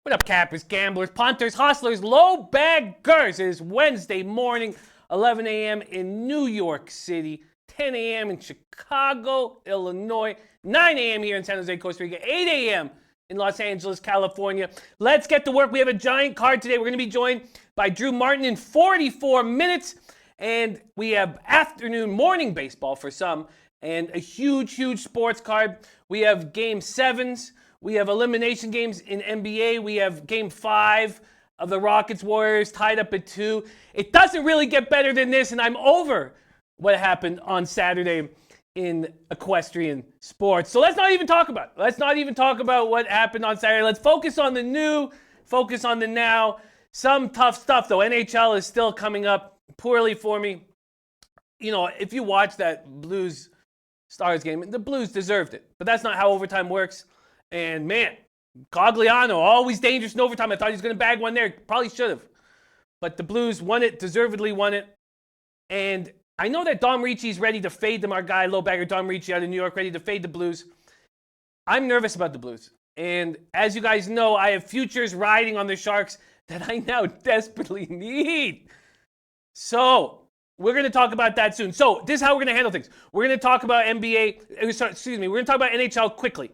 What up, cappers, gamblers, punters, hustlers, low baggers? It is Wednesday morning, 11 a.m. in New York City, 10 a.m. in Chicago, Illinois, 9 a.m. here in San Jose, Costa Rica, 8 a.m. in Los Angeles, California. Let's get to work. We have a giant card today. We're going to be joined by Drew Martin in 44 minutes, and we have morning baseball for some, and a huge sports card. We have Game 7s. We have elimination games in NBA. We have Game 5 of the Rockets-Warriors tied up at 2. It doesn't really get better than this, and I'm over what happened on Saturday in equestrian sports. So let's not even talk about it. Let's not even talk about what happened on Saturday. Let's focus on the new, focus on the now. Some tough stuff, though. NHL is still coming up poorly for me. You know, if you watch that Blues-Stars game, the Blues deserved it. But that's not how overtime works. And man, Cogliano, always dangerous in overtime. I thought he was going to bag one there. Probably should have. But the Blues won it, deservedly won it. And I know that Dom Ricci's ready to fade them, our guy, low bagger Dom Ricci out of New York, ready to fade the Blues. I'm nervous about the Blues. And as you guys know, I have futures riding on the Sharks that I now desperately need. So we're going to talk about that soon. So this is how we're going to handle things. We're going to talk about we're going to talk about NHL quickly.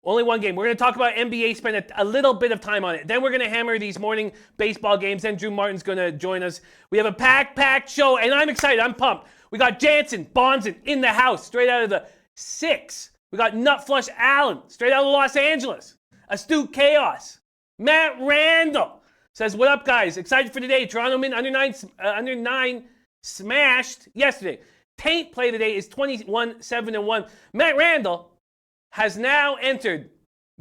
Only one game. We're going to talk about NBA, spend a little bit of time on it. Then we're going to hammer these morning baseball games. Then Drew Martin's going to join us. We have a packed show, and I'm excited. I'm pumped. We got Jansen, Bonzen in the house, straight out of the 6. We got Nutflush Allen, straight out of Los Angeles. Astute Chaos. Matt Randall says, what up, guys? Excited for today. Toronto Mint under 9 smashed yesterday. Taint play today is 21-7-1. Matt Randall has now entered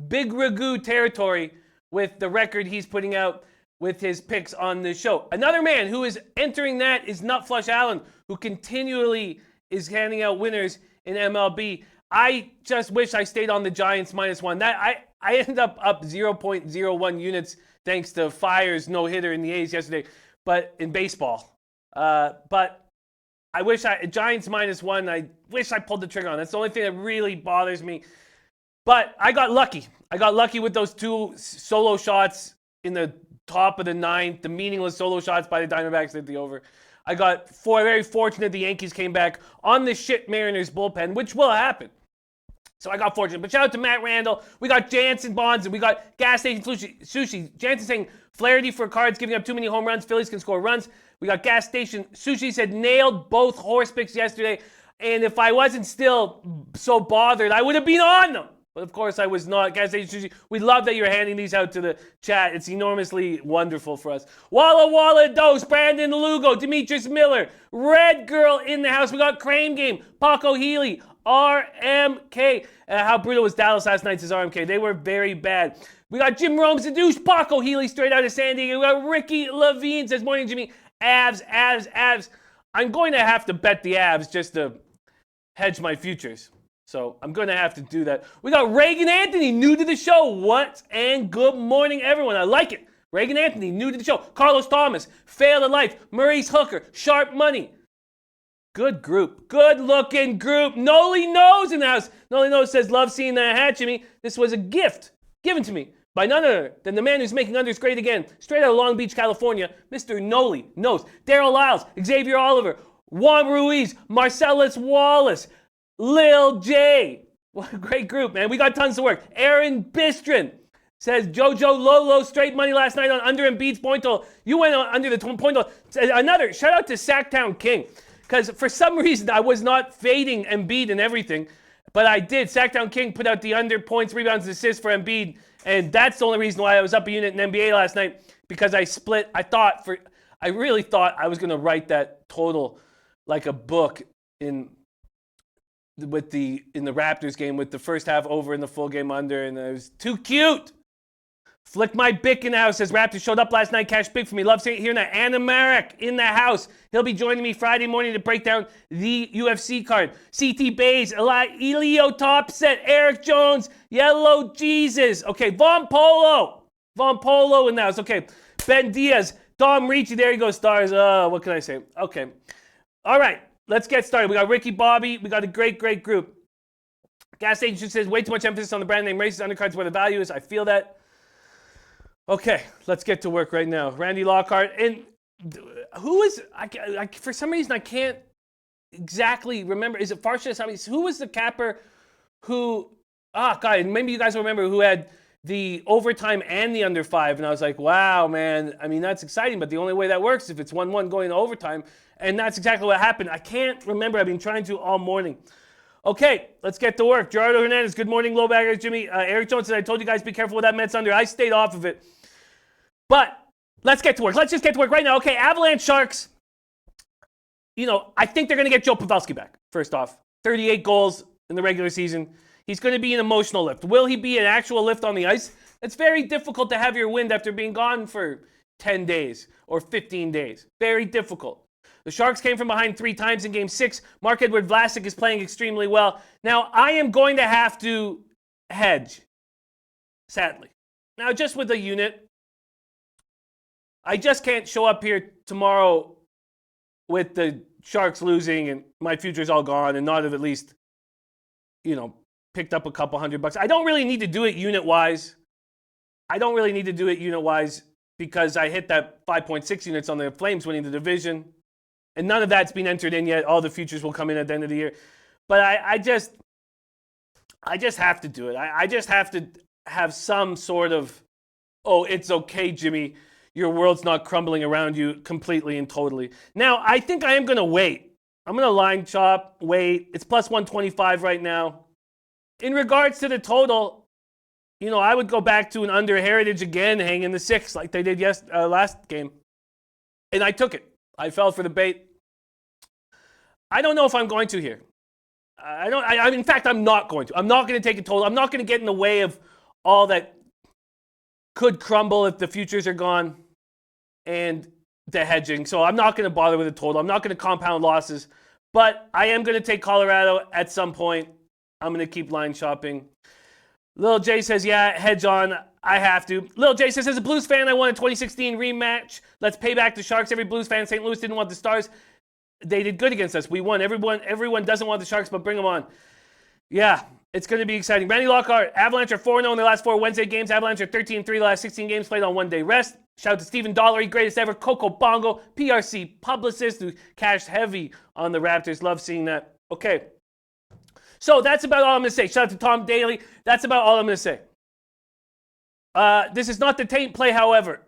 Big Ragu territory with the record he's putting out with his picks on the show. Another man who is entering that is Nutflush Allen, who continually is handing out winners in MLB. I just wish I stayed on the Giants -1. That I ended up 0.01 units thanks to Fire's no-hitter in the A's yesterday, but in baseball. But I wish Giants -1, I wish I pulled the trigger on. That's the only thing that really bothers me. But I got lucky. I got lucky with those 2 solo shots in the top of the 9th, the meaningless solo shots by the Diamondbacks at the over. I got very fortunate the Yankees came back on the shit Mariners bullpen, which will happen. So I got fortunate. But shout out to Matt Randall. We got Jansen Bonds, and we got Gas Station Sushi. Jansen saying, Flaherty for Cards giving up too many home runs. Phillies can score runs. We got Gas Station Sushi said nailed both horse picks yesterday. And if I wasn't still so bothered, I would have been on them. But of course I was not. Gas Station Sushi, we love that you're handing these out to the chat. It's enormously wonderful for us. Walla Dose, Brandon Lugo, Demetrius Miller, Red Girl in the house. We got Crane Game, Paco Healy, RMK. How brutal was Dallas last night, says RMK. They were very bad. We got Jim Rome seduced, Paco Healy straight out of San Diego. We got Ricky Levine, says, morning, Jimmy. Avs. I'm going to have to bet the Avs just to hedge my futures. So I'm going to have to do that. We got Reagan Anthony, new to the show. What? And good morning, everyone. I like it. Reagan Anthony, new to the show. Carlos Thomas, Fail to Life. Maurice Hooker, Sharp Money. Good group. Good looking group. Noli Knows in the house. Noli Knows says, love seeing that hat, Jimmy. This was a gift given to me by none other than the man who's making unders great again. Straight out of Long Beach, California, Mr. Noli Knows. Daryl Lyles, Xavier Oliver, Juan Ruiz, Marcellus Wallace, Lil J. What a great group, man. We got tons of work. Aaron Bistrin says, Jojo Lolo, straight money last night on under Embiid's point total. You went on under the point total. Another, shout out to Sacktown King. Because for some reason, I was not fading Embiid and everything. But I did. Sacktown King put out the under points, rebounds, and assists for Embiid. And that's the only reason why I was up a unit in NBA last night. Because I split. I really thought I was going to write that total like a book in the Raptors game with the first half over and the full game under, and it was too cute Flick my bick in the house says Raptors showed up last night. Cash big for me. Love hearing that. Anna Marek in the house. He'll be joining me Friday morning to break down the UFC card. CT Bays, Elio Topset, Eric Jones, Yellow Jesus. Okay, Von Polo in the house. Okay, Ben Diaz, Dom Ricci. There you go, stars. What can I say? Okay. All right, let's get started. We got Ricky Bobby. We got a great group. Gas Station says way too much emphasis on the brand name races, undercards where the value is. I feel that. Okay, let's get to work right now. Randy Lockhart. And who is, for some reason, I can't exactly remember. Is it Farsha? Who was the capper who, God, maybe you guys will remember who had the overtime and the under 5. And I was like, wow, man. I mean, that's exciting, but the only way that works is if it's 1-1 going to overtime. And that's exactly what happened. I can't remember. I've been trying to all morning. Okay, let's get to work. Gerardo Hernandez, good morning, low baggers. Jimmy, Eric Jones said, I told you guys be careful with that Mets under. I stayed off of it. But let's get to work. Let's just get to work right now. Okay, Avalanche Sharks. I think they're going to get Joe Pavelski back, first off. 38 goals in the regular season. He's going to be an emotional lift. Will he be an actual lift on the ice? It's very difficult to have your wind after being gone for 10 days or 15 days. Very difficult. The Sharks came from behind 3 times in Game 6. Mark-Edward Vlasic is playing extremely well. Now, I am going to have to hedge, sadly. Now, just with a unit, I just can't show up here tomorrow with the Sharks losing and my future's all gone and not have at least, picked up a couple $100. I don't really need to do it unit-wise. Because I hit that 5.6 units on the Flames winning the division. And none of that's been entered in yet. All the futures will come in at the end of the year. But I just have to do it. I just have to have some sort of, it's okay, Jimmy. Your world's not crumbling around you completely and totally. Now, I think I am going to wait. I'm going to line chop, wait. It's plus 125 right now. In regards to the total, I would go back to an under Heritage again, hang in the 6 like they did last game. And I took it. I fell for the bait. I don't know if I'm going to here. In fact, I'm not going to. I'm not going to take a total. I'm not going to get in the way of all that could crumble if the futures are gone and the hedging. So I'm not going to bother with a total. I'm not going to compound losses. But I am going to take Colorado at some point. I'm going to keep line shopping. Lil J says, yeah, hedge on. I have to. Lil J says, as a Blues fan, I won a 2016 rematch. Let's pay back the Sharks. Every Blues fan in St. Louis didn't want the Stars. They did good against us. We won. Everyone doesn't want the Sharks, but bring them on. Yeah, it's going to be exciting. Randy Lockhart, Avalanche are 4-0 in their last 4 Wednesday games. Avalanche are 13-3 the last 16 games played on one-day rest. Shout out to Stephen Dollery, greatest ever. Coco Bongo, PRC publicist who cashed heavy on the Raptors. Love seeing that. Okay. So that's about all I'm going to say. Shout out to Tom Daly. That's about all I'm going to say. This is not the taint play, however.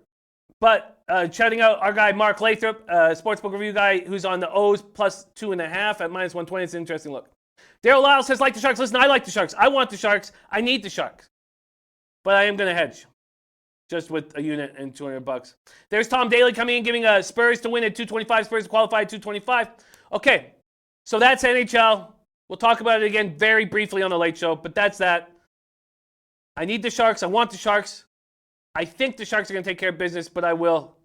But shouting out our guy Mark Lathrop, Sportsbook review guy, who's on the O's plus 2.5 at minus 120. It's an interesting look. Daryl Lyle says, like the Sharks. Listen, I like the Sharks. I want the Sharks. I need the Sharks. But I am going to hedge. Just with a unit and $200. There's Tom Daly coming in, giving Spurs to win at 225. Spurs to qualify at 225. Okay, so that's NHL. We'll talk about it again very briefly on the late show, but that's that. I need the Sharks. I want the Sharks. I think the Sharks are going to take care of business, but I will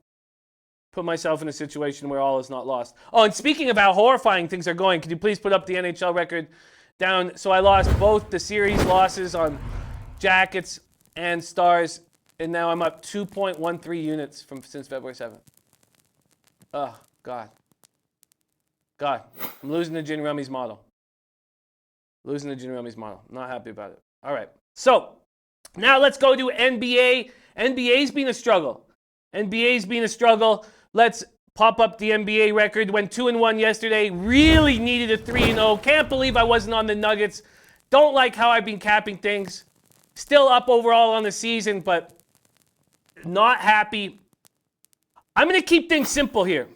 put myself in a situation where all is not lost. Oh, and speaking of how horrifying things are going, could you please put up the NHL record down? So I lost both the series losses on Jackets and Stars, and now I'm up 2.13 units since February 7th. Oh, God. I'm losing the Gin Rummy's model. I'm not happy about it. All right. So now let's go to NBA. NBA's been a struggle. Let's pop up the NBA record. Went 2-1 yesterday. Really needed a 3-0. Can't believe I wasn't on the Nuggets. Don't like how I've been capping things. Still up overall on the season, but not happy. I'm going to keep things simple here.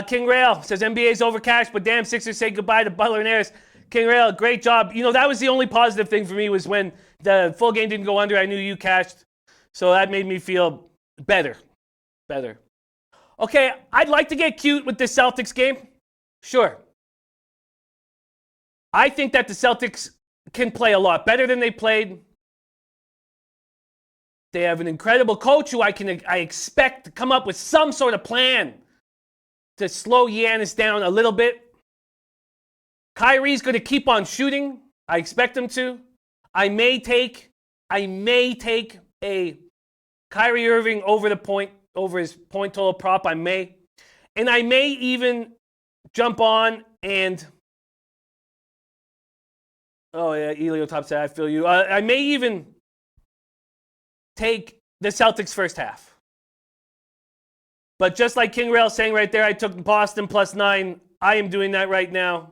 King Rail says NBA's overcashed, but damn, Sixers say goodbye to Butler and Harris. King Rail, great job. That was the only positive thing for me was when the full game didn't go under. I knew you cashed. So that made me feel better. Okay, I'd like to get cute with this Celtics game. Sure. I think that the Celtics can play a lot better than they played. They have an incredible coach who I expect to come up with some sort of plan to slow Giannis down a little bit. Kyrie's going to keep on shooting. I expect him to. I may take a Kyrie Irving over his point total prop. I may. And I may even jump on and... Oh, yeah, Elio top set, I feel you. I may even take the Celtics first half. But just like King Rail saying right there, I took Boston +9. I am doing that right now.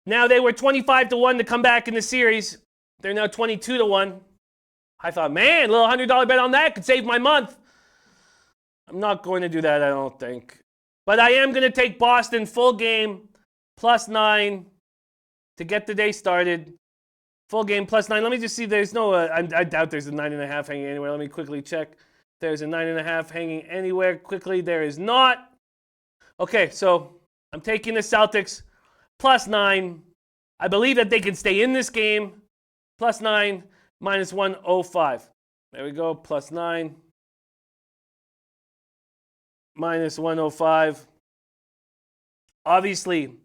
Now they were 25-1 to come back in the series. They're now 22-1. I thought, man, a little $100 bet on that could save my month. I'm not going to do that, I don't think. But I am going to take Boston full game +9 to get the day started. Full game +9. Let me just see. There's no, I doubt there's a 9.5 hanging anywhere. Let me quickly check. There's a 9.5 hanging anywhere. Quickly, there is not. Okay, so I'm taking the Celtics +9. I believe that they can stay in this game. +9, -105. There we go. +9, -105. Obviously,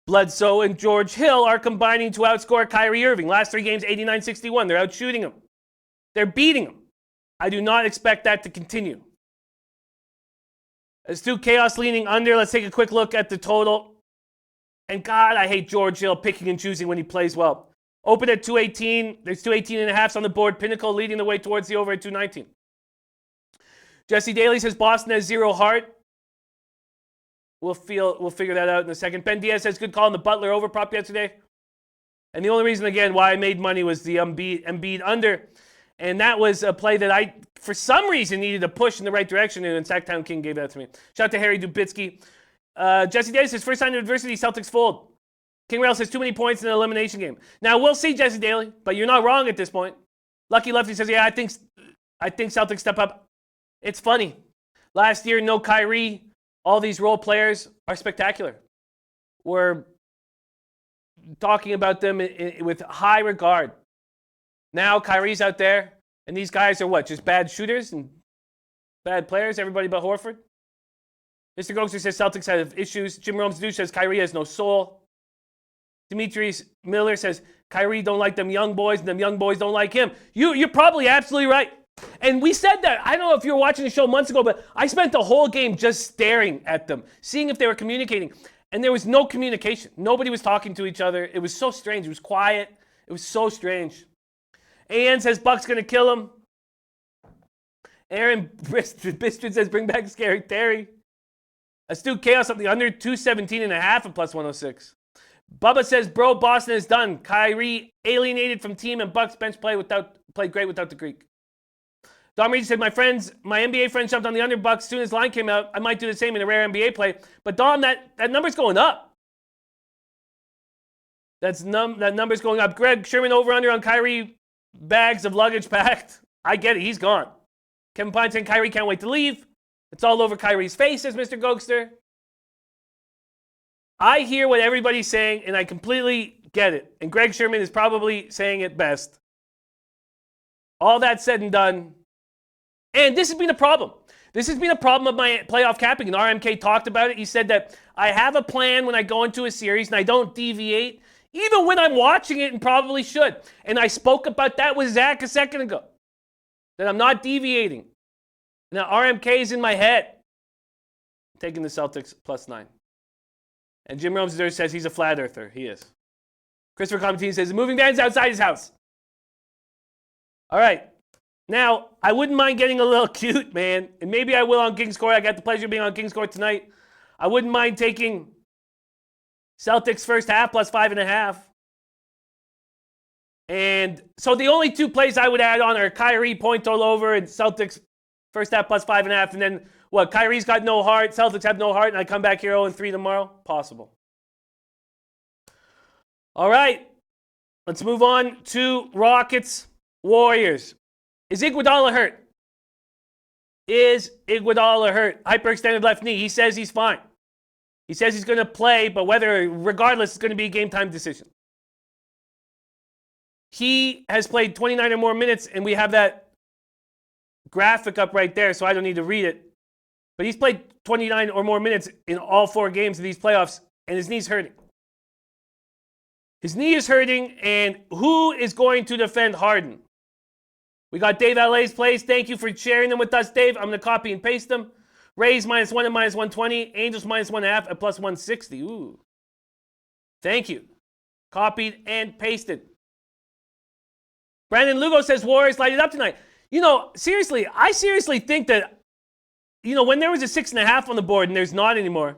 Bledsoe and George Hill are combining to outscore Kyrie Irving. Last 3 games, 89-61. They're out shooting him. They're beating him. I do not expect that to continue. As to Chaos leaning under, let's take a quick look at the total. And God, I hate George Hill picking and choosing when he plays well. Open at 218. There's 218.5s on the board. Pinnacle leading the way towards the over at 219. Jesse Daly says Boston has 0 heart. We'll figure that out in a second. Ben Diaz says good call on the Butler over prop yesterday. And the only reason, again, why I made money was the Embiid under. And that was a play that I, for some reason, needed to push in the right direction. And Sacktown King gave that to me. Shout out to Harry Dubitsky. Jesse Daly says first sign of adversity, Celtics fold. King Rail says too many points in an elimination game. Now, we'll see, Jesse Daly. But you're not wrong at this point. Lucky Lefty says, yeah, I think Celtics step up. It's funny. Last year, no Kyrie. All these role players are spectacular. We're talking about them with high regard. Now Kyrie's out there, and these guys are what? Just bad shooters and bad players? Everybody but Horford? Mr. Gokster says Celtics have issues. Jim Rome's Douche says Kyrie has no soul. Demetrius Miller says Kyrie don't like them young boys, and them young boys don't like him. You're probably absolutely right. And we said that. I don't know if you were watching the show months ago, but I spent the whole game just staring at them, seeing if they were communicating. And there was no communication. Nobody was talking to each other. It was so strange. It was quiet. It was so strange. AN says Buck's going to kill him. Aaron Bistrid says bring back Scary Terry. Astute Chaos up the under 217.5 at +106. Bubba says, bro, Boston is done. Kyrie alienated from team and Bucks bench played great without the Greek. Dom Reed said, my NBA friends jumped on the under Bucks as soon as line came out. I might do the same in a rare NBA play. But Dom, that number's going up. That number's going up. Greg Sherman over under on Kyrie bags of luggage packed. I get it. He's gone. Kevin Pine saying Kyrie can't wait to leave. It's all over Kyrie's face, says Mr. Gokster. I hear what everybody's saying, and I completely get it. And Greg Sherman is probably saying it best. All that said and done. And this has been a problem. This has been a problem of my playoff capping, and RMK talked about it. He said that I have a plan when I go into a series, and I don't deviate, even when I'm watching it and probably should. And I spoke about that with Zach a second ago, that I'm not deviating. Now, RMK is in my head. I'm taking the Celtics +9. And Jim Romsey says he's a flat earther. He is. Christopher Comatine says, the moving van's outside his house. All right. Now, I wouldn't mind getting a little cute, man. And maybe I will on King's Court. I got the pleasure of being on King's Court tonight. I wouldn't mind taking Celtics first half +5.5. And so the only 2 plays I would add on are Kyrie point total over and Celtics first half +5.5. And then what? Kyrie's got no heart. Celtics have no heart. And I come back here 0-3 tomorrow? Possible. All right. Let's move on to Rockets Warriors. Is Iguodala hurt? Is Iguodala hurt? Hyperextended left knee. He says he's fine. He says he's going to play, but regardless, it's going to be a game time decision. He has played 29 or more minutes, and we have that graphic up right there, so I don't need to read it. But he's played 29 or more minutes in all 4 games of these playoffs, and his knee's hurting. His knee is hurting, and who is going to defend Harden? We got Dave LA's plays. Thank you for sharing them with us, Dave. I'm going to copy and paste them. Rays -1 and -120. Angels -1.5 at +160. Ooh. Thank you. Copied and pasted. Brandon Lugo says Warriors light it up tonight. You know, seriously, I seriously think that, you know, when there was a 6.5 on the board and there's not anymore,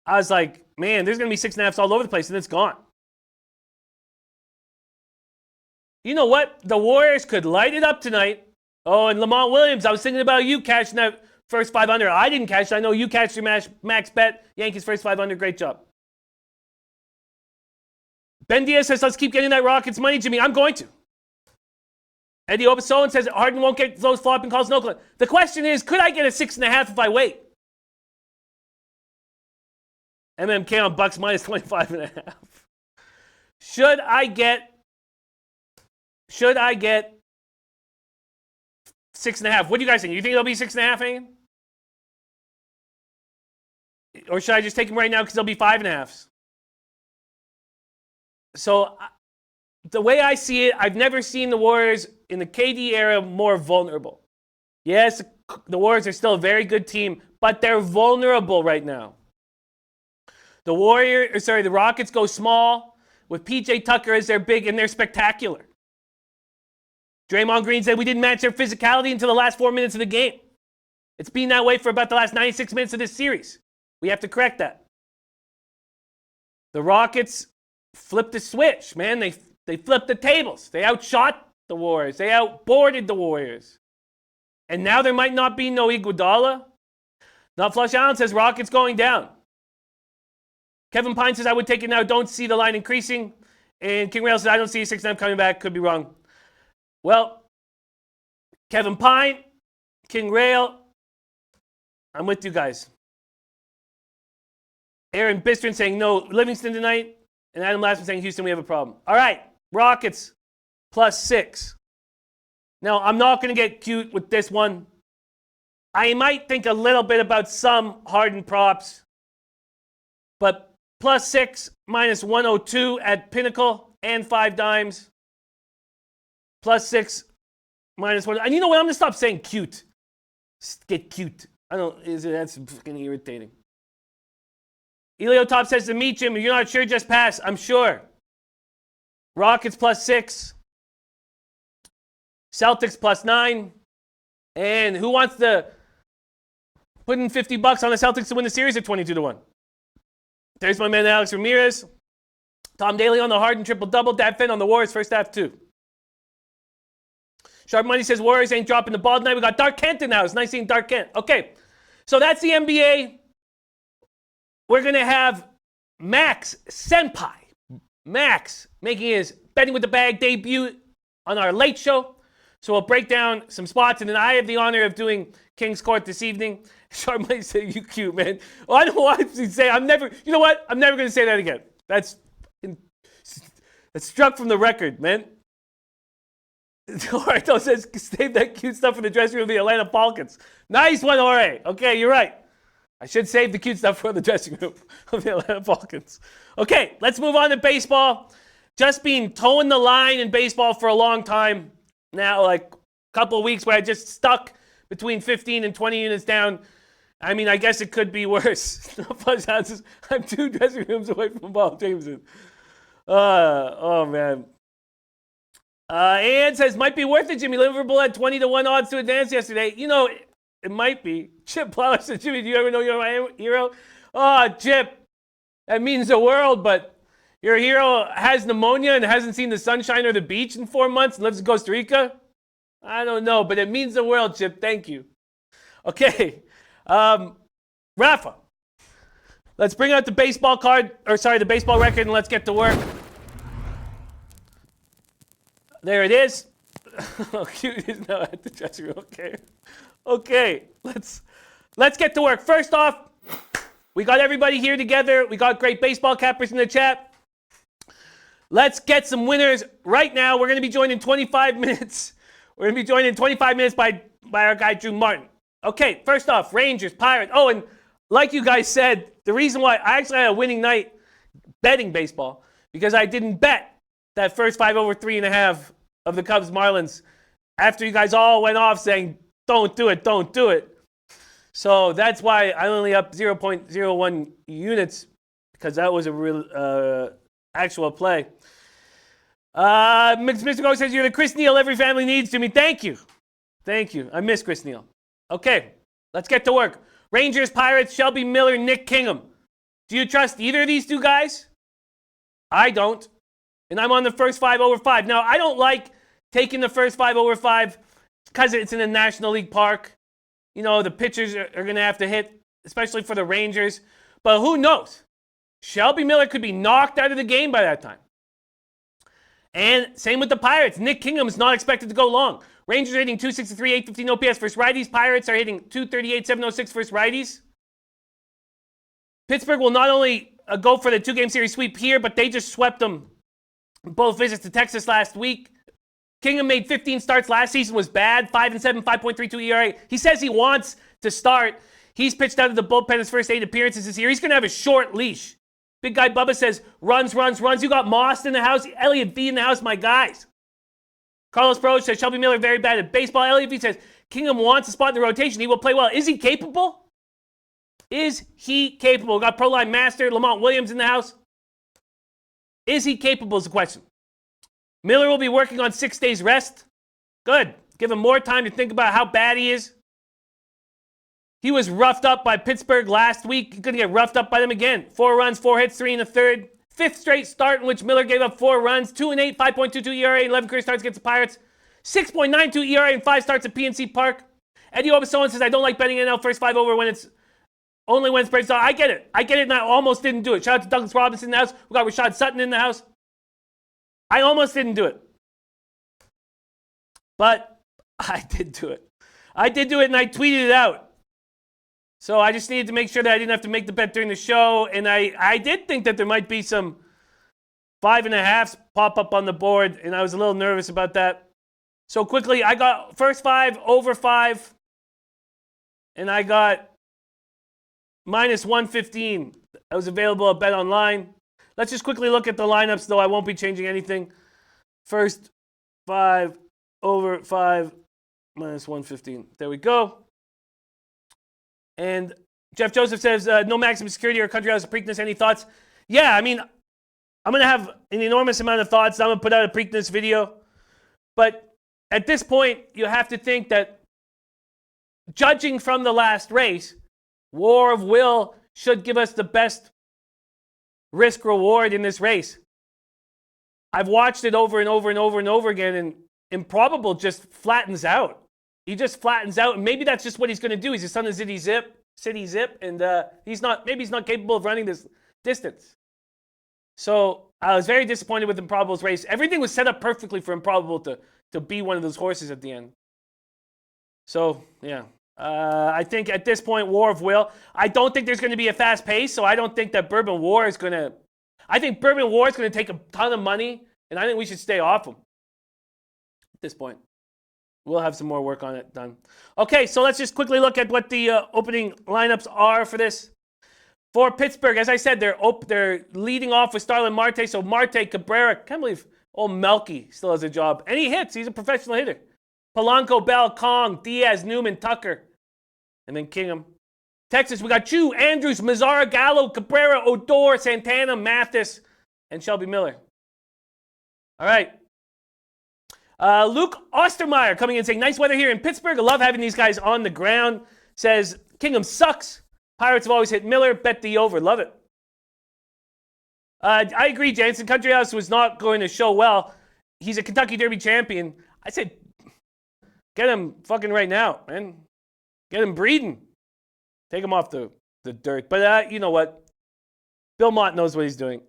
I was like, man, there's going to be 6.5s all over the place, and it's gone. You know what? The Warriors could light it up tonight. Oh, and Lamont Williams, I was thinking about you catching that first 500. I didn't catch it. I know you catch your max bet. Yankees first 500. Great job. Ben Diaz says, let's keep getting that Rockets money, Jimmy. I'm going to. Eddie Obasolan says Harden won't get those flopping calls in Oakland. The question is, could I get a 6.5 if I wait? MMK on Bucks -25.5. Should I get 6.5? What do you guys think? You think it'll be 6.5, Hagen? Or should I just take him right now because they'll be 5.5s? So the way I see it, I've never seen the Warriors in the KD era more vulnerable. Yes, the Warriors are still a very good team, but they're vulnerable right now. The Rockets go small with PJ Tucker as their big, and they're spectacular. Draymond Green said we didn't match their physicality until the last 4 minutes of the game. It's been that way for about the last 96 minutes of this series. We have to correct that. The Rockets flipped the switch, man. They flipped the tables. They outshot the Warriors. They outboarded the Warriors. And now there might not be no Iguodala. Not Flush Allen says Rockets going down. Kevin Pine says I would take it now. Don't see the line increasing. And King Rail says I don't see a 6-9 coming back. Could be wrong. Well, Kevin Pine, King Rail, I'm with you guys. Aaron Bistron saying no Livingston tonight. And Adam Lassman saying Houston, we have a problem. All right, Rockets +6. Now, I'm not going to get cute with this one. I might think a little bit about some Harden props. But +6 -102 at Pinnacle and 5 dimes. +6 -1. And you know what? I'm going to stop saying cute. Just get cute. That's fucking irritating. Elio Top says to meet Jim, if you're not sure, just pass. I'm sure. Rockets +6. Celtics +9. And who wants to put in $50 on the Celtics to win the series at 22-1? There's my man Alex Ramirez. Tom Daly on the Harden triple-double. Dad Finn on the Warriors first half too. Sharp Money says Warriors ain't dropping the ball tonight. We got Dark Kent in the house. Nice seeing Dark Kent. Okay, so that's the NBA. We're going to have Max Senpai. Max making his Betting with the Bag debut on our late show. So we'll break down some spots, and then I have the honor of doing King's Court this evening. Sharp Money say you cute, man. Well, I don't want to say, you know what? I'm never going to say that again. That's struck from the record, man. Orto says, save that cute stuff in the dressing room of the Atlanta Falcons. Nice one, Ore. Okay, you're right. I should save the cute stuff for the dressing room of the Atlanta Falcons. Okay, let's move on to baseball. Just been towing the line in baseball for a long time now, like a couple of weeks where I just stuck between 15 and 20 units down. I mean, I guess it could be worse. I'm 2 dressing rooms away from Bob Jameson. Oh, man. Ann says, might be worth it, Jimmy. Liverpool had 20-1 odds to advance yesterday. You know, it might be. Chip Plow said, Jimmy, do you ever know you're my hero? Oh, Chip, that means the world, but your hero has pneumonia and hasn't seen the sunshine or the beach in 4 months and lives in Costa Rica? I don't know, but it means the world, Chip. Thank you. Okay. Rafa, let's bring out the baseball the baseball record, and let's get to work. There it is. Oh, cute is now at the dressing room. Okay. Let's get to work. First off, we got everybody here together. We got great baseball cappers in the chat. Let's get some winners right now. We're going to be joined in 25 minutes. We're going to be joined in 25 minutes by our guy, Drew Martin. Okay, first off, Rangers, Pirates. Oh, and like you guys said, the reason why I actually had a winning night betting baseball because I didn't bet that first 5 over 3.5 of the Cubs Marlins after you guys all went off saying, don't do it, don't do it. So that's why I only up 0.01 units because that was a real actual play. Mr. Go says, you're the Chris Neal every family needs to me. Thank you. Thank you. I miss Chris Neal. Okay, let's get to work. Rangers, Pirates, Shelby Miller, Nick Kingham. Do you trust either of these two guys? I don't. And I'm on the first 5 over 5. Now, I don't like taking the first 5 over 5 because it's in a National League park. You know, the pitchers are going to have to hit, especially for the Rangers. But who knows? Shelby Miller could be knocked out of the game by that time. And same with the Pirates. Nick Kingham is not expected to go long. Rangers are hitting 263, 815 OPS versus righties. Pirates are hitting 238, 706 versus righties. Pittsburgh will not only go for the 2-game series sweep here, but they just swept them both visits to Texas last week. Kingham made 15 starts last season, was bad, 5-7, 5.32 ERA. He says he wants to start. He's pitched out of the bullpen his first 8 appearances this year. He's going to have a short leash. Big guy Bubba says, runs. You got Moss in the house, Elliott V in the house, my guys. Carlos Pro says, Shelby Miller very bad at baseball. Elliott V says, Kingham wants a spot in the rotation. He will play well. Is he capable? Is he capable? Got Proline Master, Lamont Williams in the house. Is he capable is the question. Miller will be working on 6 days rest. Good. Give him more time to think about how bad he is. He was roughed up by Pittsburgh last week. He's going to get roughed up by them again. 4 runs, 4 hits, 3 1/3. 5th straight start in which Miller gave up 4 runs. 2-8, 5.22 ERA, 11 career starts against the Pirates. 6.92 ERA and 5 starts at PNC Park. Eddie Obasoan says, I don't like betting NL first 5 over when it's only when it's breaks down. I get it, and I almost didn't do it. Shout out to Douglas Robinson in the house. We got Rashad Sutton in the house. I almost didn't do it. But I did do it. I did do it, and I tweeted it out. So I just needed to make sure that I didn't have to make the bet during the show. And I did think that there might be some 5.5s pop up on the board, and I was a little nervous about that. So quickly, I got first 5 over 5, and I got minus 115. That was available at Bet Online. Let's just quickly look at the lineups, though I won't be changing anything. First 5 over 5 minus 115. There we go. And Jeff Joseph says, no maximum security or country house of Preakness. Any thoughts? Yeah, I mean, I'm going to have an enormous amount of thoughts. I'm going to put out a Preakness video. But at this point, you have to think that judging from the last race, War of Will should give us the best risk reward in this race. I've watched it over and over and over and over again, and Improbable just flattens out. He just flattens out, and maybe that's just what he's going to do. He's a son of City Zip, and he's not capable of running this distance. So I was very disappointed with Improbable's race. Everything was set up perfectly for Improbable to be one of those horses at the end. So, yeah. I think at this point, War of Will. I don't think there's going to be a fast pace, so I don't think that Bourbon War is going to... I think Bourbon War is going to take a ton of money, and I think we should stay off him at this point. We'll have some more work on it done. Okay, so let's just quickly look at what the opening lineups are for this. For Pittsburgh, as I said, they're leading off with Starlin Marte. So Marte, Cabrera, can't believe old Melky still has a job. And he hits. He's a professional hitter. Polanco, Bell, Kong, Diaz, Newman, Tucker, and then Kingham. Texas, we got Chu, Andrews, Mazzara, Gallo, Cabrera, Odor, Santana, Mathis, and Shelby Miller. All right. Luke Ostermeyer coming in saying, nice weather here in Pittsburgh. I love having these guys on the ground. Says, Kingham sucks. Pirates have always hit Miller. Bet the over. Love it. I agree, Jansen. Country House was not going to show well. He's a Kentucky Derby champion. I said, get him fucking right now, man. Get him breeding. Take him off the dirt. But you know what? Bill Mott knows what he's doing.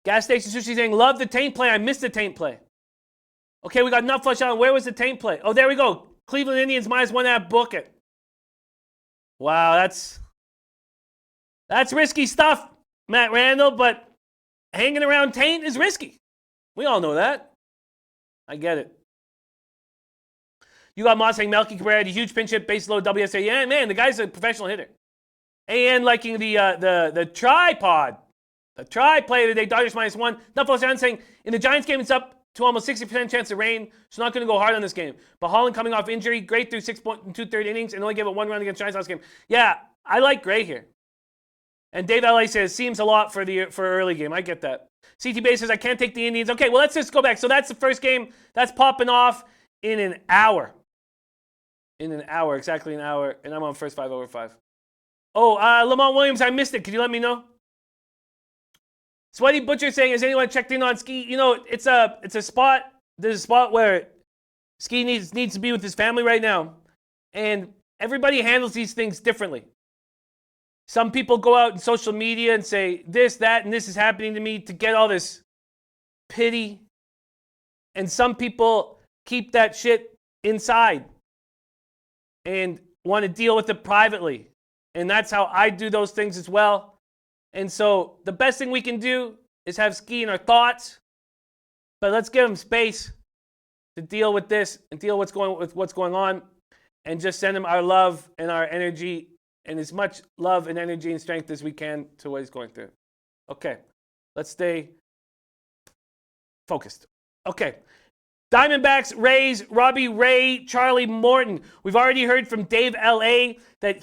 Gas Station Sushi saying, love the taint play. I missed the taint play. Okay, we got Nut Flush on. Where was the taint play? Oh, there we go. Cleveland Indians minus 1.5. Book it. Wow, that's risky stuff. Matt Randall, but hanging around Taint is risky. We all know that. I get it. You got Moss saying Melky Cabrera had a huge pinch hit, base low WSA. Yeah, man, the guy's a professional hitter. AN liking the tripod. The tri-play of the day, Dodgers -1. Nuffos down saying, in the Giants game, it's up to almost 60% chance of rain, so not going to go hard on this game. But Holland coming off injury, great through 6.2 innings, and only gave it 1 run against Giants last game. Yeah, I like Gray here. And Dave LA says, seems a lot for early game. I get that. CT Bay says, I can't take the Indians. Okay, well, let's just go back. So that's the first game. That's popping off in an hour. In an hour, exactly an hour. And I'm on first 5/5. Oh, Lamont Williams, I missed it. Could you let me know? Sweaty Butcher saying, has anyone checked in on Ski? You know, it's a spot. There's a spot where Ski needs to be with his family right now. And everybody handles these things differently. Some people go out in social media and say this, that, and this is happening to me to get all this pity. And some people keep that shit inside and want to deal with it privately. And that's how I do those things as well. And so the best thing we can do is have Ski in our thoughts, but let's give him space to deal with this and deal with what's going on, and just send him our love and our energy and as much love and energy and strength as we can to what he's going through. Okay, let's stay focused. Okay, Diamondbacks, Rays, Robbie Ray, Charlie Morton. We've already heard from Dave L.A. that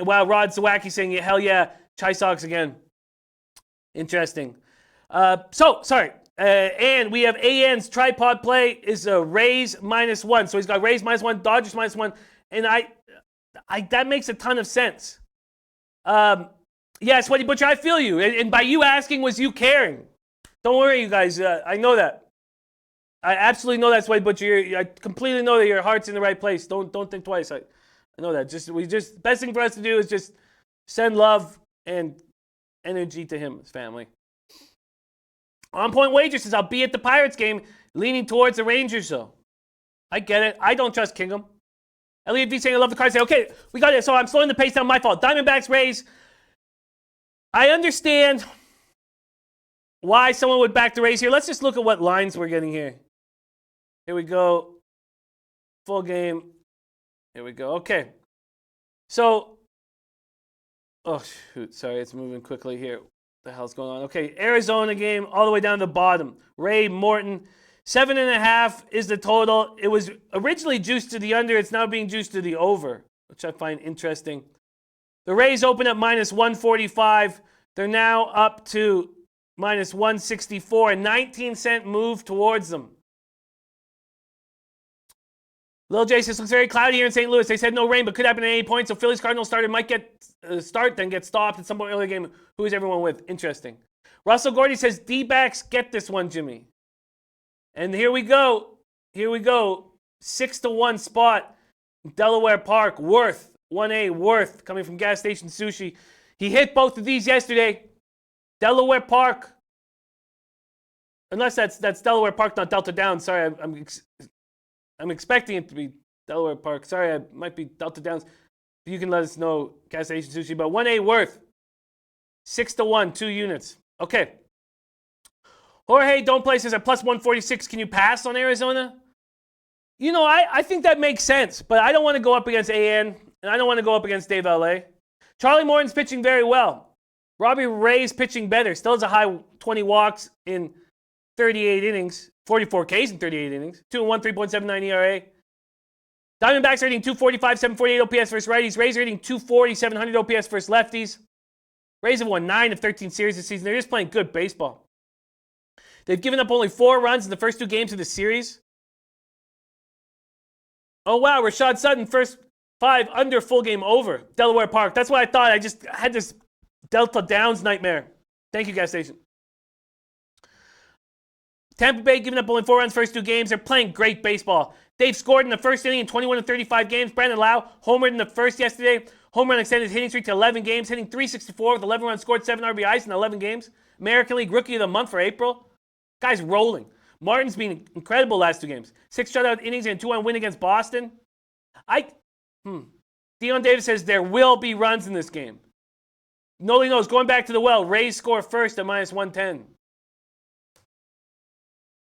Rod Zawacki saying, hell yeah, Chi Sox again. Interesting. And we have AN's tripod play is a Rays -1. So he's got Rays -1, Dodgers -1. And that makes a ton of sense. Yeah, Sweaty Butcher, I feel you. And by you asking was you caring. Don't worry, you guys. I know that. I absolutely know that, Sweaty Butcher. I completely know that your heart's in the right place. Don't think twice. I know that. Best thing for us to do is just send love and energy to him, his family. On Point Wager says, I'll be at the Pirates game, leaning towards the Rangers, though. I get it. I don't trust Kingham. Elliot D saying, I love the cards. Okay, we got it. So I'm slowing the pace down. My fault. Diamondbacks, Rays. I understand why someone would back the Rays here. Let's just look at what lines we're getting here. Here we go. Full game. Here we go. Okay. So, oh, shoot. Sorry, it's moving quickly here. What the hell's going on? Okay, Arizona game all the way down to the bottom. Ray, Morton. 7.5 is the total. It was originally juiced to the under. It's now being juiced to the over, which I find interesting. The Rays open at -145. They're now up to -164. A 19-cent move towards them. Lil J says, looks very cloudy here in St. Louis. They said no rain, but could happen at any point. So Phillies Cardinals starter might get start, then get stopped at some point early in the game. Who is everyone with? Interesting. Russell Gordy says, D-backs get this one, Jimmy. And here we go. Here we go. 6-1 spot. Delaware Park. Worth. 1A Worth coming from Gas Station Sushi. He hit both of these yesterday. Delaware Park. Unless that's Delaware Park, not Delta Downs. Sorry, I'm expecting it to be Delaware Park. Sorry, it might be Delta Downs. You can let us know, Gas Station Sushi. But 1A Worth. 6-1, 2 units. Okay. Jorge Don't Play says at +146. Can you pass on Arizona? You know, I think that makes sense, but I don't want to go up against AN, and I don't want to go up against Dave LA. Charlie Morton's pitching very well. Robbie Ray's pitching better. Still has a high 20 walks in 38 innings. 44 Ks in 38 innings. 2-1, 3.79 ERA. Diamondbacks are hitting 245, 748 OPS versus righties. Rays are hitting 240, 700 OPS versus lefties. Rays have won 9 of 13 series this season. They're just playing good baseball. They've given up only 4 runs in the first 2 games of the series. Oh, wow. Rashad Sutton, first 5 under, full game over. Delaware Park. That's what I thought. I just had this Delta Downs nightmare. Thank you, Gas Station. Tampa Bay giving up only 4 runs first 2 games. They're playing great baseball. They've scored in the first inning in 21 of 35 games. Brandon Lau homered in the first yesterday. Home run extended his hitting streak to 11 games, hitting .364 with 11 runs scored, 7 RBIs in 11 games. American League Rookie of the Month for April. Guy's rolling. Martin's been incredible last 2 games. 6 shutout innings and a 2-1 win against Boston. Dion Davis says there will be runs in this game. Nobody knows. Going back to the well. Rays score first at -110.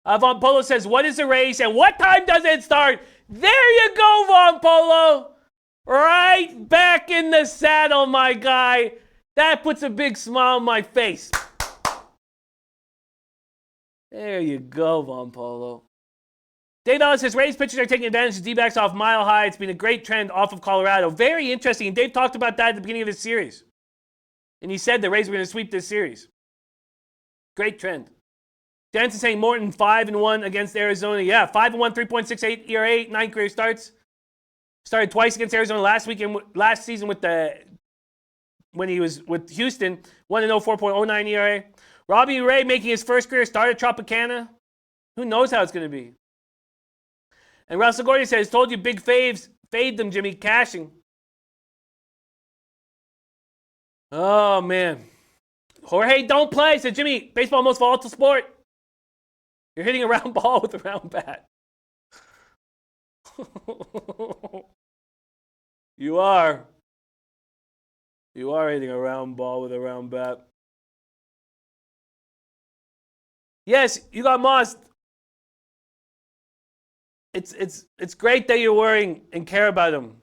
Von Polo says, what is the race and what time does it start? There you go, Von Polo. Right back in the saddle, my guy. That puts a big smile on my face. There you go, Von Polo. Dave Ellis says, Rays pitchers are taking advantage of D-backs off Mile High. It's been a great trend off of Colorado. Very interesting. And Dave talked about that at the beginning of this series. And he said the Rays were going to sweep this series. Great trend. Jansen saying Morton 5-1 against Arizona. Yeah, 5-1, 3.68 ERA, 9 career starts. Started twice against Arizona last season when he was with Houston. 1-0, 4.09 ERA. Robbie Ray making his first career start at Tropicana. Who knows how it's going to be? And Russell Gordy says, told you big faves. Fade them, Jimmy. Cashing. Oh, man. Jorge, don't play. Said Jimmy, baseball most volatile sport. You're hitting a round ball with a round bat. You are. You are hitting a round ball with a round bat. Yes, you got mossed. It's great that you're worrying and care about him.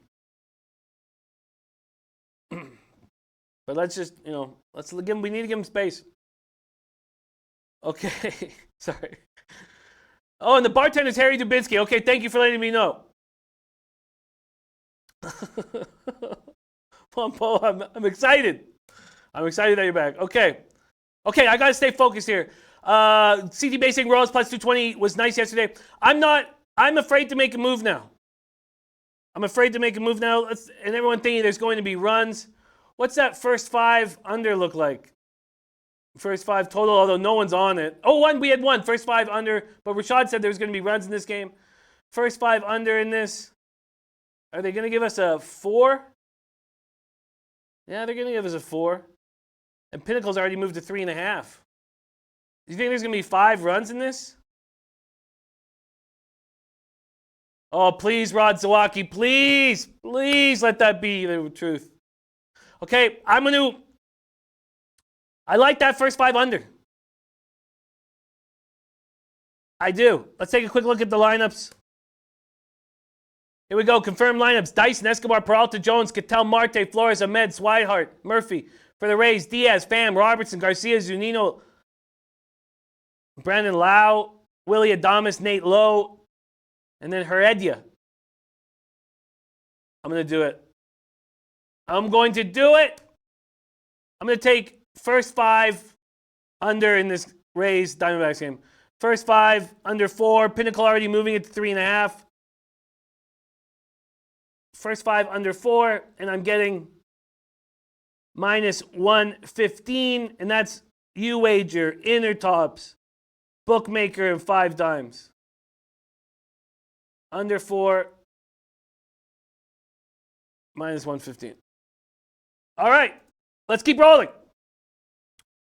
But let's just, let's give him, we need to give him space. Okay. Sorry. Oh, and the bartender's Harry Dubinsky. Okay, thank you for letting me know. Pompo, I'm excited. I'm excited that you're back. Okay, I got to stay focused here. CT Basing Royals plus 220 was nice yesterday. I'm afraid to make a move now. And everyone thinking there's going to be runs. What's that first 5 under look like? First 5 total, although no one's on it. Oh, we had one. First 5 under. But Rashad said there was going to be runs in this game. First 5 under in this. Are they going to give us a 4? Yeah, they're going to give us a 4. And Pinnacle's already moved to 3.5. Do you think there's going to be 5 runs in this? Oh, please, Rod Zawacki. Please let that be the truth. Okay, I like that first 5 under. I do. Let's take a quick look at the lineups. Here we go. Confirmed lineups. Dyson, Escobar, Peralta, Jones, Cattell, Marte, Flores, Ahmed, Swihart, Murphy. For the Rays, Diaz, Pham, Robertson, Garcia, Zunino, Brandon Lau, Willie Adames, Nate Lowe, and then Heredia. I'm going to do it. I'm going to take first 5 under in this Rays Diamondbacks game. First 5 under 4. Pinnacle already moving it to 3.5. First 5 under 4, and I'm getting -115, and that's you wager, Intertops, bookmaker, and 5 dimes. Under 4, -115. All right, let's keep rolling.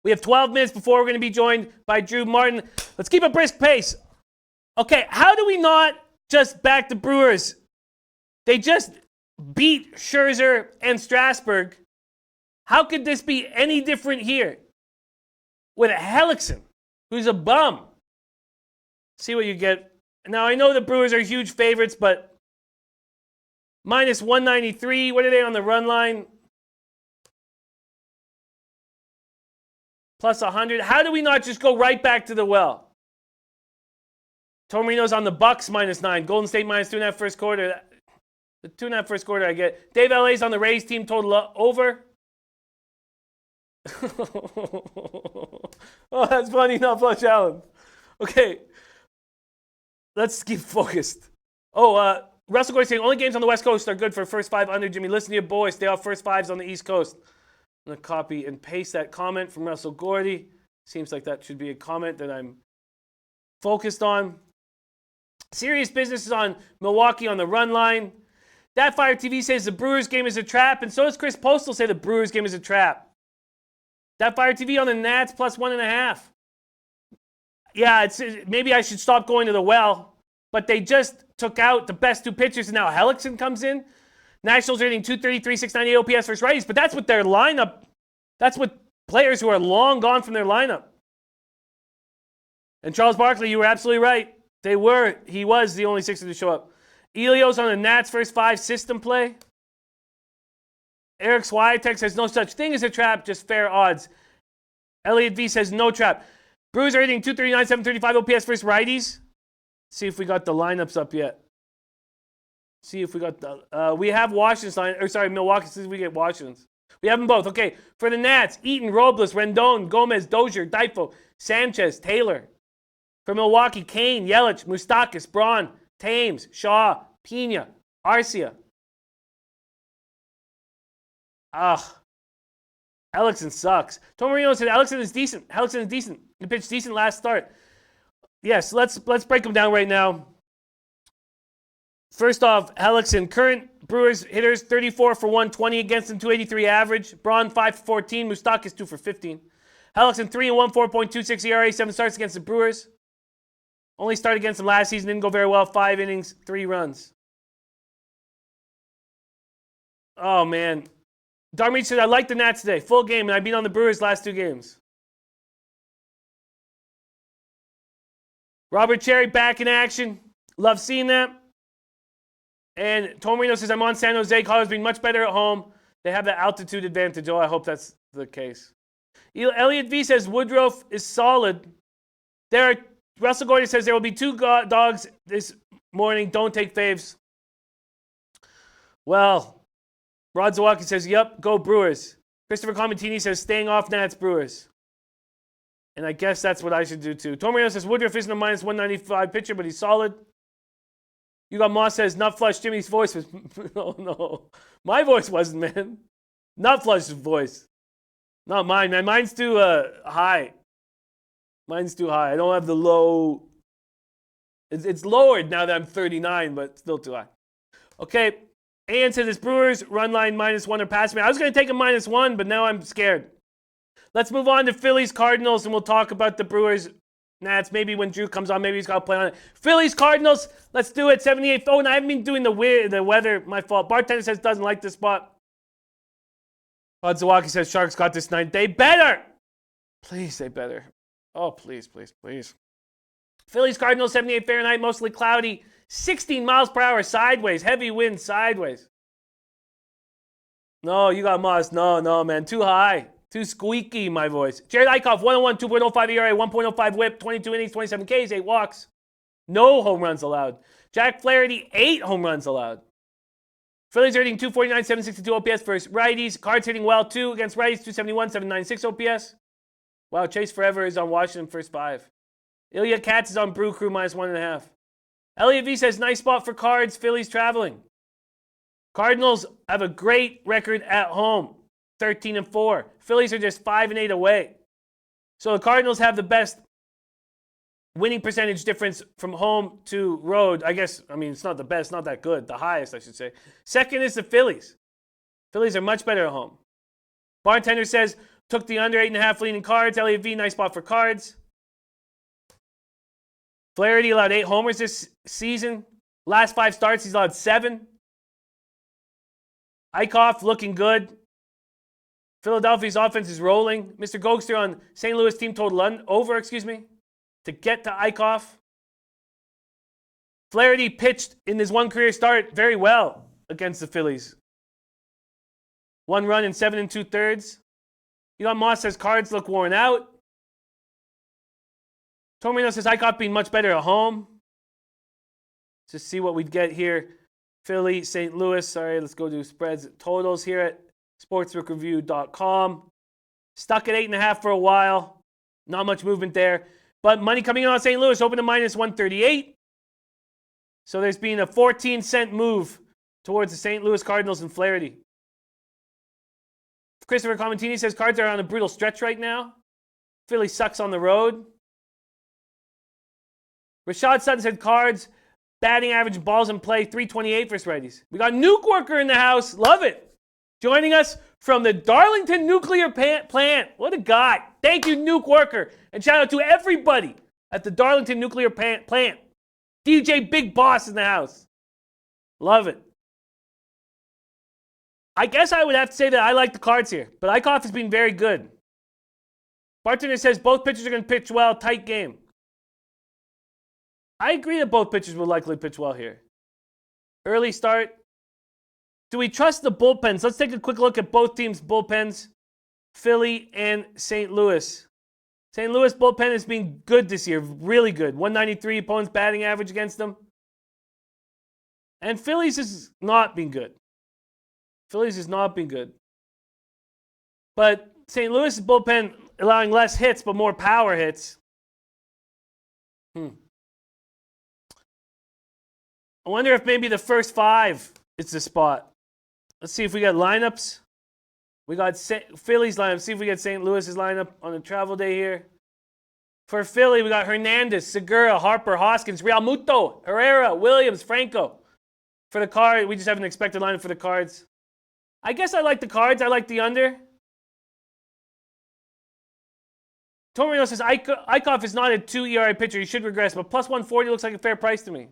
We have 12 minutes before we're going to be joined by Drew Martin. Let's keep a brisk pace. Okay, how do we not just back the Brewers? They just beat Scherzer and Strasburg. How could this be any different here? With Hellickson, who's a bum. See what you get. Now, I know the Brewers are huge favorites, but -193. What are they on the run line? Plus 100. How do we not just go right back to the well? Tormarino's on the Bucks -9. Golden State -2.5 first quarter. The 2.5 first quarter I get. Dave LA's on the Rays team total over. Oh, that's funny, not Flush Allen. Okay. Let's keep focused. Oh, Russell Gordy saying only games on the West Coast are good for first 5 under. Jimmy, listen to your boy. Stay off first 5s on the East Coast. I'm going to copy and paste that comment from Russell Gordy. Seems like that should be a comment that I'm focused on. Serious business is on Milwaukee on the run line. That Fire TV says the Brewers game is a trap, and so does Chris Postal say the Brewers game is a trap. That Fire TV on the Nats plus 1.5. Yeah, maybe I should stop going to the well, but they just took out the best 2 pitchers, and now Hellickson comes in. Nationals are hitting 230, 369 OPS versus righties, but that's with their lineup That's with players who are long gone from their lineup. And Charles Barkley, you were absolutely right. He was the only Sixer to show up. Elios on the Nats first 5 system play. Eric Swiatek says no such thing as a trap, just fair odds. Elliot V says no trap. Brewers are hitting 239, 735 OPS versus righties. See if we got the lineups up yet. See if we got the... we have Washington's line... Or sorry, Milwaukee. See if we get Washington's. We have them both. Okay, for the Nats, Eaton, Robles, Rendon, Gomez, Dozier, Difo, Sanchez, Taylor. For Milwaukee, Kane, Yelich, Moustakas, Braun, Thames, Shaw, Pena, Arcia. Hellickson sucks. Tom Marino said Hellickson is decent. He pitched decent last start. Yes, let's break them down right now. First off, Hellickson, current Brewers hitters, 34 for 120 against him, 283 average. Braun, 5 for 14. Moustakas, 2 for 15. Hellickson, 3-1, 4.26 ERA, 7 starts against the Brewers. Only started against them last season, didn't go very well. 5 innings, 3 runs. Oh, man. Darmeech said, I like the Nats today. Full game, and I've been on the Brewers last 2 games. Robert Cherry back in action. Love seeing that. And Tomarino says, I'm on San Jose. Colorado's been much better at home. They have the altitude advantage. Oh, I hope that's the case. Elliot V says, Woodruff is solid. Russell Gordon says, there will be 2 dogs this morning. Don't take faves. Well, Rod Zawacki says, yep, go Brewers. Christopher Comentini says, staying off Nats Brewers. And I guess that's what I should do too. Tomarino says, Woodruff isn't a minus 195 pitcher, but he's solid. You got Moss says, Nut Flush, Jimmy's voice was... Oh, no. My voice wasn't, man. Nut Flush's voice. Not mine, man. Mine's too high. Mine's too high. I don't have the low... It's lowered now that I'm 39, but still too high. Okay. Ian said this Brewers run line -1 or pass me. I was going to take a -1, but now I'm scared. Let's move on to Phillies Cardinals, and we'll talk about the Brewers Nats. Maybe when Drew comes on, maybe he's got to play on it. Phillies Cardinals, let's do it. 78. Oh, and I haven't been doing the weather. My fault. Bartender says doesn't like this spot. Zawaki says Sharks got this night. They better. Please, they better. Oh, please, please, please. Phillies Cardinals, 78 Fahrenheit, mostly cloudy. 16 miles per hour sideways. Heavy wind sideways. No, you got Moss. No, man. Too high. Too squeaky, my voice. Jared Eichhoff, 101, 2.05 ERA, 1.05 whip, 22 innings, 27 Ks, 8 walks. No home runs allowed. Jack Flaherty, 8 home runs allowed. Phillies are hitting 249, 762 OPS versus righties. Cards hitting well, too, against righties, 271, 796 OPS. Wow, Chase Forever is on Washington first 5. Ilya Katz is on Brew Crew -1.5. Elliot V says, nice spot for Cards. Phillies traveling. Cardinals have a great record at home, 13-4. Phillies are just 5-8 away. So the Cardinals have the best winning percentage difference from home to road. I guess, it's not the best, not that good. The highest, I should say. Second is the Phillies. Phillies are much better at home. Bartender says, took the under 8.5 leading Cards. Elliot V, nice spot for Cards. Flaherty allowed 8 homers this season. Last 5 starts, he's allowed 7. Eichhoff looking good. Philadelphia's offense is rolling. Mr. Gokster on St. Louis team total over, to get to Eichhoff. Flaherty pitched in his 1 career start very well against the Phillies. 1 run in 7 2/3. Elon Moss says Cards look worn out. Tomino says Eichhoff being much better at home. Let's just see what we'd get here. Philly, St. Louis. Sorry, let's go do spreads totals here at sportsbookreview.com. Stuck at 8.5 for a while. Not much movement there. But money coming in on St. Louis open to -138. So there's been a 14-cent move towards the St. Louis Cardinals and Flaherty. Christopher Comentini says Cards are on a brutal stretch right now. Philly sucks on the road. Rashad Sutton said Cards, batting average, balls in play, 328 versus righties. We got Nuke Worker in the house. Love it. Joining us from the Darlington Nuclear Plant. What a guy. Thank you, Nuke Worker. And shout out to everybody at the Darlington Nuclear Plant. DJ Big Boss in the house. Love it. I guess I would have to say that I like the Cards here, but Eichhoff has been very good. Bartender says both pitchers are going to pitch well, tight game. I agree that both pitchers will likely pitch well here. Early start. Do we trust the bullpens? Let's take a quick look at both teams' bullpens, Philly and St. Louis. St. Louis bullpen has been good this year, really good. 193 opponents batting average against them. And Phillies has not been good. Phillies has not been good. But St. Louis' bullpen allowing less hits but more power hits. I wonder if maybe the first 5 is the spot. Let's see if we got lineups. We got Philly's lineup. See if we get St. Louis's lineup on a travel day here. For Philly, we got Hernandez, Segura, Harper, Hoskins, Realmuto, Herrera, Williams, Franco. For the Cards, we just have an expected lineup for the Cards. I guess I like the Cards. I like the under. Torino says Eichhoff is not a 2 ERA pitcher. He should regress, but plus 140 looks like a fair price to me.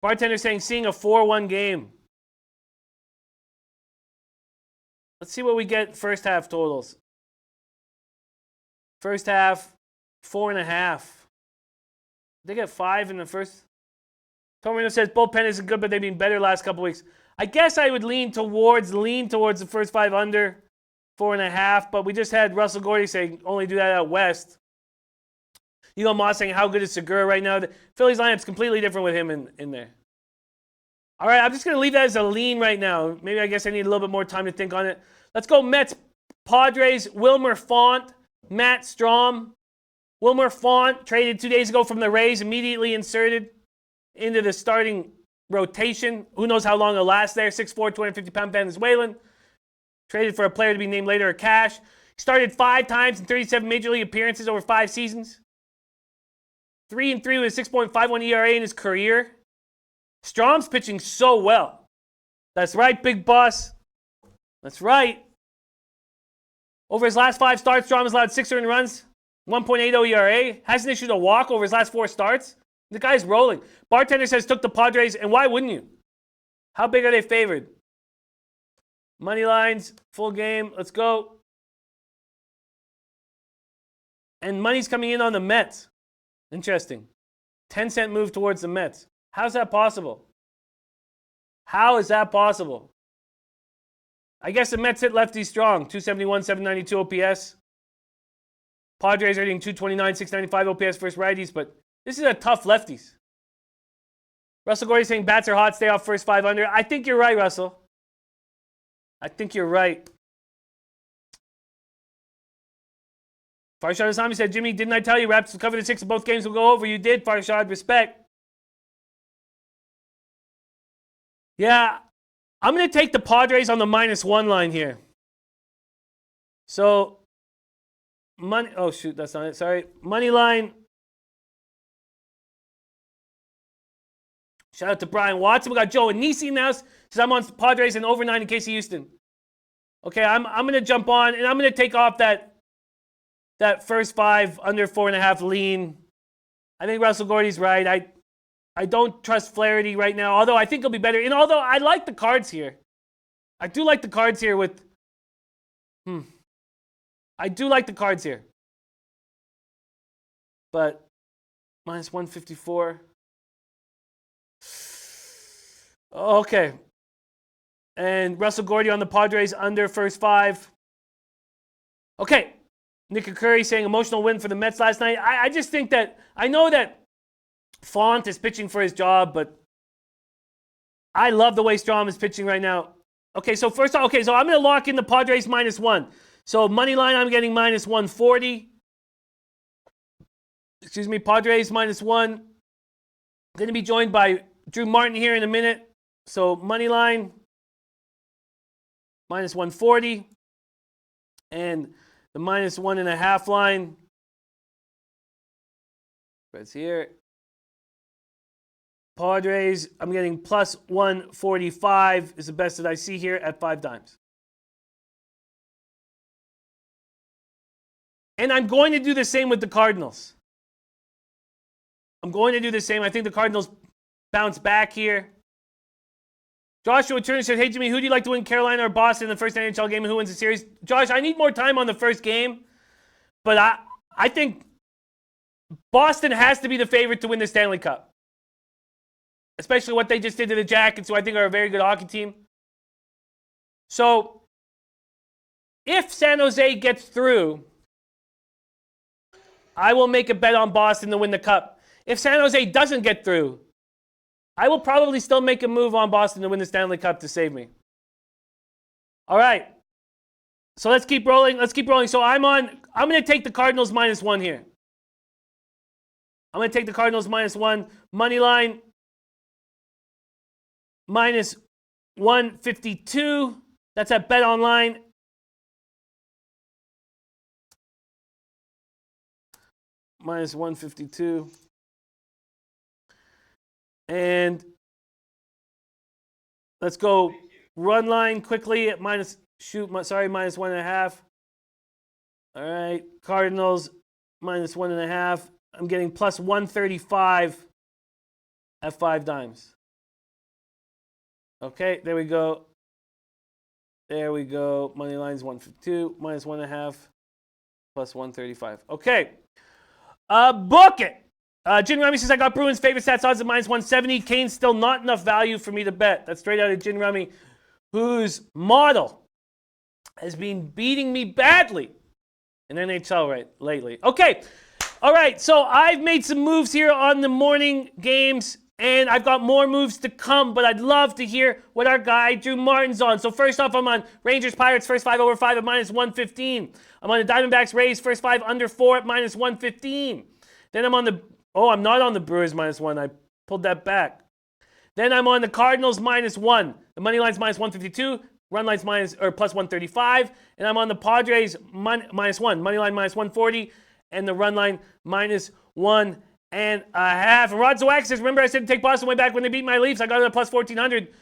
Bartender saying seeing a 4-1 game. Let's see what we get first half totals. First half, 4.5. They get 5 in the first. Torino says bullpen isn't good, but they've been better last couple weeks. I guess I would lean towards the first 5 under 4.5, but we just had Russell Gordy saying only do that out west. Hugo Moss saying how good is Segura right now. The Phillies lineup's completely different with him in there. All right, I'm just going to leave that as a lean right now. Maybe I guess I need a little bit more time to think on it. Let's go Mets, Padres, Wilmer Font, Matt Strom. Wilmer Font traded 2 days ago from the Rays, immediately inserted into the starting rotation. Who knows how long it'll last there. 6'4", 250-pound Venezuelan. Traded for a player to be named later, cash. He started 5 times in 37 Major League appearances over 5 seasons. 3-3 with a 6.51 ERA in his career. Strom's pitching so well. That's right, big boss. That's right. Over his last 5 starts, Strom has allowed 6 earned runs, 1.80 ERA. Hasn't issued a walk over his last 4 starts. The guy's rolling. Bartender says took the Padres, and why wouldn't you? How big are they favored? Money lines, full game. Let's go. And money's coming in on the Mets. Interesting. 10-cent move towards the Mets. How's that possible? How is that possible? I guess the Mets hit lefty strong. 271, 792 OPS. Padres are hitting 229, 695 OPS versus righties, but this is a tough lefties. Russell Gordy saying bats are hot, stay off first 5 under. I think you're right, Russell. I think you're right. Farshad Asami said, Jimmy, didn't I tell you Raps will cover the 6 of both games will go over? You did, Farshad. Respect. Yeah, I'm going to take the Padres on the -1 line here. So, money. Oh, shoot, that's not it. Sorry. Money line. Shout out to Brian Watson. We got Joe Anisi now. Says I'm on Padres and over 9 in Casey Houston. Okay, I'm going to jump on, and I'm going to take off that first 5 under 4.5 lean. I think Russell Gordy's right. I don't trust Flaherty right now, although I think he'll be better. And although I like the Cards here. I do like the Cards here with... I do like the Cards here. But -154. Okay. And Russell Gordy on the Padres under first 5. Okay. Nick Curry saying emotional win for the Mets last night. I just think that... I know that Font is pitching for his job, but I love the way Strom is pitching right now. Okay, so first off, so I'm going to lock in the Padres -1. So money line, I'm getting -140. Excuse me, Padres -1. Going to be joined by Drew Martin here in a minute. So money line, -140. And the -1.5 line. That's here. Padres, I'm getting +145 is the best that I see here at 5 times. And I'm going to do the same with the Cardinals. I'm going to do the same. I think the Cardinals bounce back here. Joshua Turner said, hey, Jimmy, who do you like to win, Carolina or Boston in the first NHL game, and who wins the series? Josh, I need more time on the first game, but I think Boston has to be the favorite to win the Stanley Cup, especially what they just did to the Jackets, who I think are a very good hockey team. So if San Jose gets through, I will make a bet on Boston to win the Cup. If San Jose doesn't get through, I will probably still make a move on Boston to win the Stanley Cup to save me. All right. So let's keep rolling. So I'm going to take the Cardinals -1 here. I'm going to take the Cardinals -1. Money line -152. That's at Bet Online. -152. And let's go run line quickly at -1.5. All right, Cardinals -1.5. I'm getting +135 at 5 dimes. Okay, there we go. Money line's 152, -1.5, +135. Okay, book it. Jin Rummy says, I got Bruins favorite stats odds at -170. Kane's still not enough value for me to bet. That's straight out of Jin Rummy, whose model has been beating me badly in NHL lately. Okay, all right, so I've made some moves here on the morning games, and I've got more moves to come, but I'd love to hear what our guy Drew Martin's on. So first off, I'm on Rangers Pirates first 5 over 5 at -115. I'm on the Diamondbacks Rays first 5 under 4 at -115. Then I'm on the I'm not on the Brewers -1. I pulled that back. Then I'm on the Cardinals -1. The money line's -152. Run line's +135. And I'm on the Padres -1. Money line -140. And the run line -1.5. And Rod Zawak says, remember I said to take Boston way back when they beat my Leafs? I got it at +1400.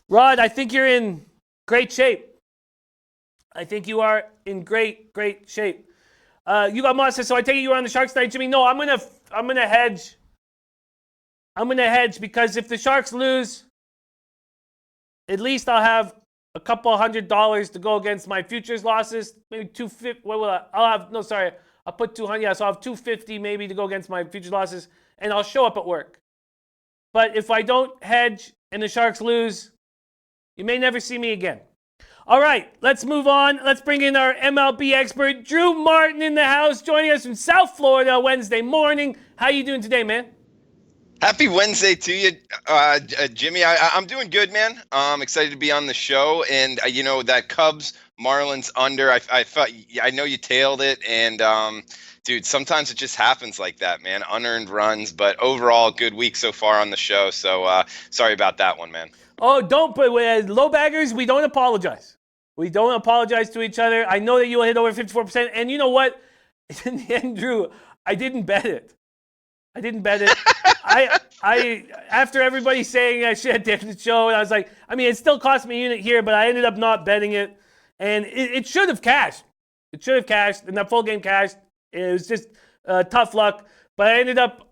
Rod, I think you're in great shape. I think you are in great shape. You got Moss says, so I take it you were on the Sharks tonight, Jimmy? No, I'm gonna hedge. I'm gonna hedge because if the Sharks lose, at least I'll have a couple $100 to go against my futures losses. Maybe $250. I'll put 200. Yeah, so I'll have $250 maybe to go against my futures losses, and I'll show up at work. But if I don't hedge and the Sharks lose, you may never see me again. All right, let's move on. Let's bring in our MLB expert, Drew Martin, in the house, joining us from South Florida Wednesday morning. How you doing today, man? Happy Wednesday to you, Jimmy. I'm doing good, man. I'm excited to be on the show. And, that Cubs Marlins under, I know you tailed it. And, dude, sometimes it just happens like that, man. Unearned runs. But overall, good week so far on the show. So sorry about that one, man. Oh, don't. But low baggers, we don't apologize. We don't apologize to each other. I know that you will hit over 54%. And you know what? In the end, Drew, I didn't bet it. I after everybody saying I should have dipped the show, and I was like, it still cost me a unit here, but I ended up not betting it. And it should have cashed. It should have cashed, and that full game cashed. It was just tough luck. But I ended up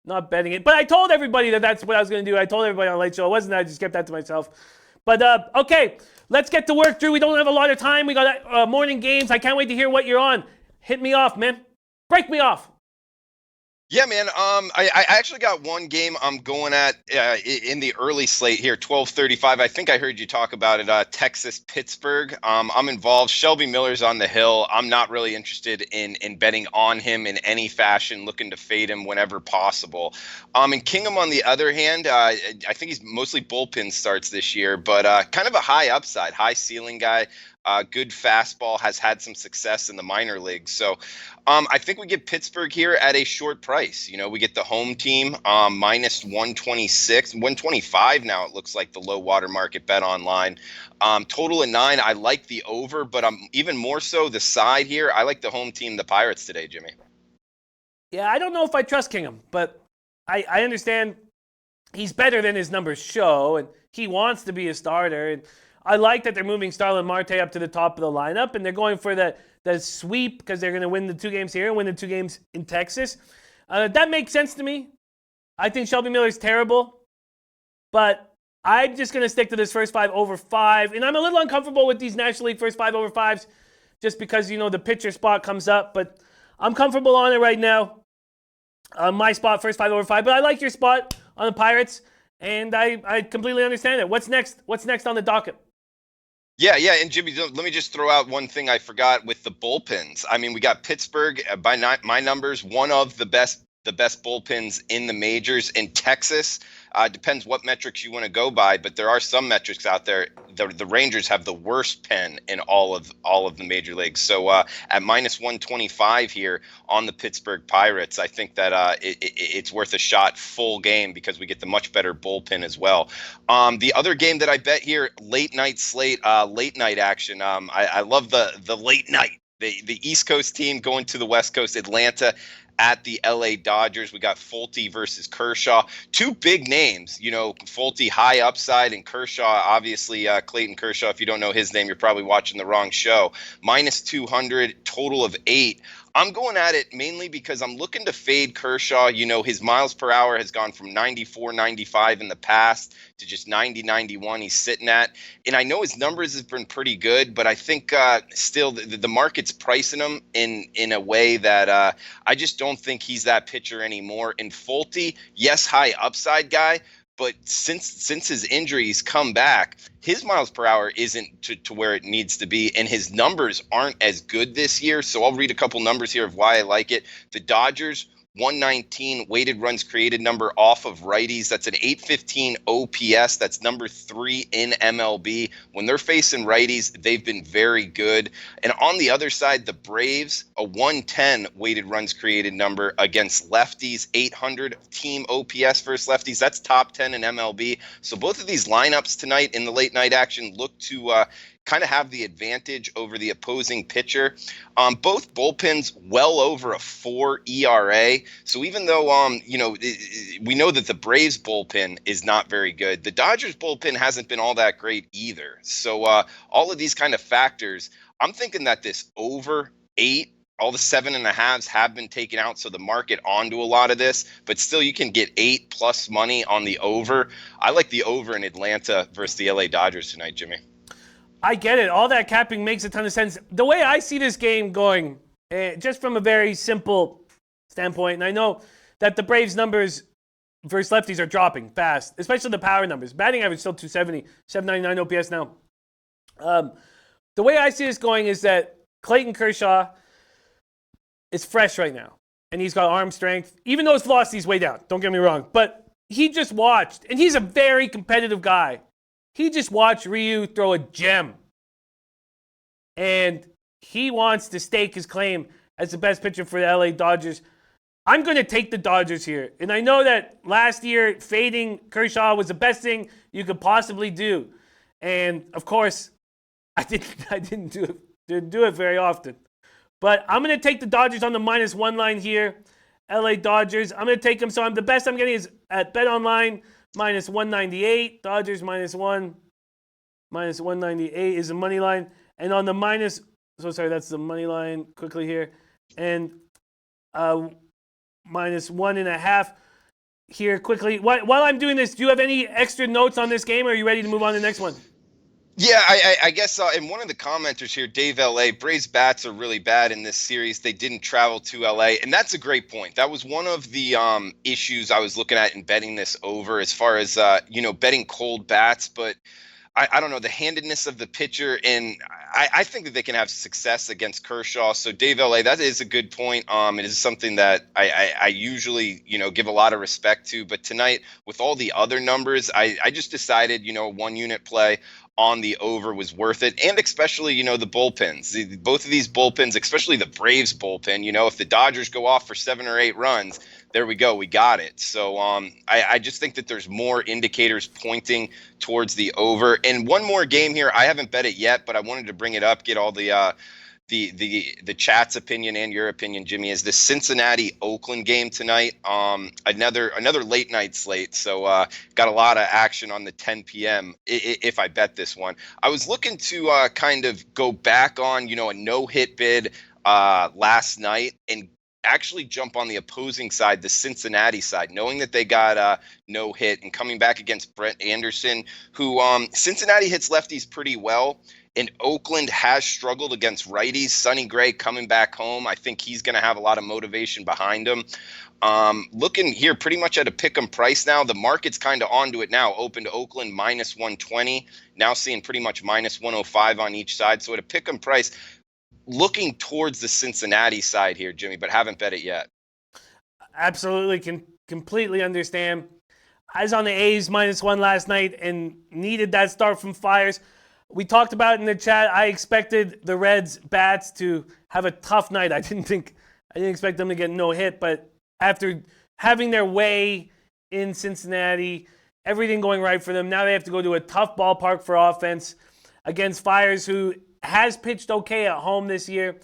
not betting it. But I told everybody that that's what I was going to do. I told everybody on the late show. It wasn't that. I just kept that to myself. But, okay, let's get to work, Drew. We don't have a lot of time. We got morning games. I can't wait to hear what you're on. Hit me off, man. Break me off. Yeah, man. I actually got one game I'm going at in the early slate here, 12:35. I think I heard you talk about it. Texas Pittsburgh. I'm involved. Shelby Miller's on the hill. I'm not really interested in betting on him in any fashion. Looking to fade him whenever possible. And Kingham, on the other hand, I think he's mostly bullpen starts this year, but kind of a high upside, high ceiling guy. Good fastball, has had some success in the minor leagues. So I think we get Pittsburgh here at a short price. We get the home team minus 126, 125 now it looks like the low water market Bet Online. Total of 9. I like the over, but even more so the side here. I like the home team, the Pirates today, Jimmy. Yeah, I don't know if I trust Kingham, but I understand he's better than his numbers show, and he wants to be a starter. And I like that they're moving Starlin Marte up to the top of the lineup, and they're going for the sweep because they're going to win the 2 games here and win the 2 games in Texas. That makes sense to me. I think Shelby Miller's terrible, but I'm just going to stick to this first 5 over 5. And I'm a little uncomfortable with these National League first 5 over 5s just because, the pitcher spot comes up. But I'm comfortable on it right now. My spot, first 5 over 5. But I like your spot on the Pirates, and I completely understand it. What's next? What's next on the docket? Yeah, and Jimmy, let me just throw out one thing I forgot with the bullpens. I mean, we got Pittsburgh, by my numbers, one of the best bullpens in the majors. In Texas, depends what metrics you want to go by, but there are some metrics out there. The Rangers have the worst pen in all of the major leagues. So at minus 125 here on the Pittsburgh Pirates, I think that it's worth a shot full game because we get the much better bullpen as well. The other game that I bet here, late night slate, late night action. I love the late night. The East Coast team going to the West Coast, Atlanta at the LA Dodgers. We got Folty versus Kershaw. Two big names, Folty high upside, and Kershaw, obviously Clayton Kershaw. If you don't know his name, you're probably watching the wrong show. Minus 200, total of 8. I'm going at it mainly because I'm looking to fade Kershaw. His miles per hour has gone from 94, 95 in the past to just 90, 91 he's sitting at. And I know his numbers have been pretty good, but I think still the market's pricing him in a way that I just don't think he's that pitcher anymore. And Folty, yes, high upside guy, but since his injury, he's come back. His miles per hour isn't to where it needs to be, and his numbers aren't as good this year. So I'll read a couple numbers here of why I like it. The Dodgers, 119 weighted runs created number off of righties. That's an 815 OPS. That's number 3 in MLB. When they're facing righties, they've been very good. And on the other side, the Braves, a 110 weighted runs created number against lefties, 800 team OPS versus lefties. That's top 10 in MLB. So both of these lineups tonight in the late night action look to kind of have the advantage over the opposing pitcher. Both bullpens well over a 4 ERA. So even though, we know that the Braves bullpen is not very good, the Dodgers bullpen hasn't been all that great either. So all of these kind of factors, I'm thinking that this over 8, all the 7.5s have been taken out, so the market onto a lot of this, but still you can get 8 plus money on the over. I like the over in Atlanta versus the LA Dodgers tonight, Jimmy. I get it. All that capping makes a ton of sense. The way I see this game going, just from a very simple standpoint, and I know that the Braves numbers versus lefties are dropping fast, especially the power numbers. Batting average still 270, 799 OPS now. The way I see this going is that Clayton Kershaw is fresh right now, and he's got arm strength, even though his velocity's way down. Don't get me wrong, but he just watched, and he's a very competitive guy. He just watched Ryu throw a gem. And he wants to stake his claim as the best pitcher for the LA Dodgers. I'm going to take the Dodgers here. And I know that last year, fading Kershaw was the best thing you could possibly do. And, of course, I didn't do it very often. But I'm going to take the Dodgers on the -1 line here. LA Dodgers. I'm going to take them. So the best I'm getting is at BetOnline. -198, Dodgers -1, -198 is the money line, and on the that's the money line quickly here, and -1.5 here quickly. While I'm doing this, do you have any extra notes on this game, or are you ready to move on to the next one? Yeah, I guess in one of the commenters here, Dave LA, Braves bats are really bad in this series. They didn't travel to LA, and that's a great point. That was one of the issues I was looking at in betting this over as far as, betting cold bats. But I don't know, the handedness of the pitcher, and I think that they can have success against Kershaw. So Dave LA, that is a good point. It is something that I usually, give a lot of respect to. But tonight, with all the other numbers, I just decided, 1 unit play on the over was worth it, and especially, the bullpens. Both of these bullpens, especially the Braves bullpen, if the Dodgers go off for 7 or 8 runs, there we go, we got it. So I just think that there's more indicators pointing towards the over. And one more game here, I haven't bet it yet, but I wanted to bring it up, get all the chat's opinion and your opinion, Jimmy, is the Cincinnati-Oakland game tonight. Another late night slate, so got a lot of action on the 10 p.m. If I bet this one. I was looking to kind of go back on, a no-hit bid last night and actually jump on the opposing side, the Cincinnati side, knowing that they got no hit and coming back against Brett Anderson, who Cincinnati hits lefties pretty well. And Oakland has struggled against righties. Sonny Gray coming back home. I think he's going to have a lot of motivation behind him. Looking here pretty much at a pick 'em price now. The market's kind of onto it now. Open to Oakland minus 120. Now seeing pretty much minus 105 on each side. So at a pick 'em price, looking towards the Cincinnati side here, Jimmy, but haven't bet it yet. Absolutely, can completely understand. I was on the A's -1 last night and needed that start from Fires. We talked about it in the chat. I expected the Reds bats to have a tough night. I didn't expect them to get no hit, but after having their way in Cincinnati, everything going right for them, now they have to go to a tough ballpark for offense against Fires, who has pitched okay at home this year.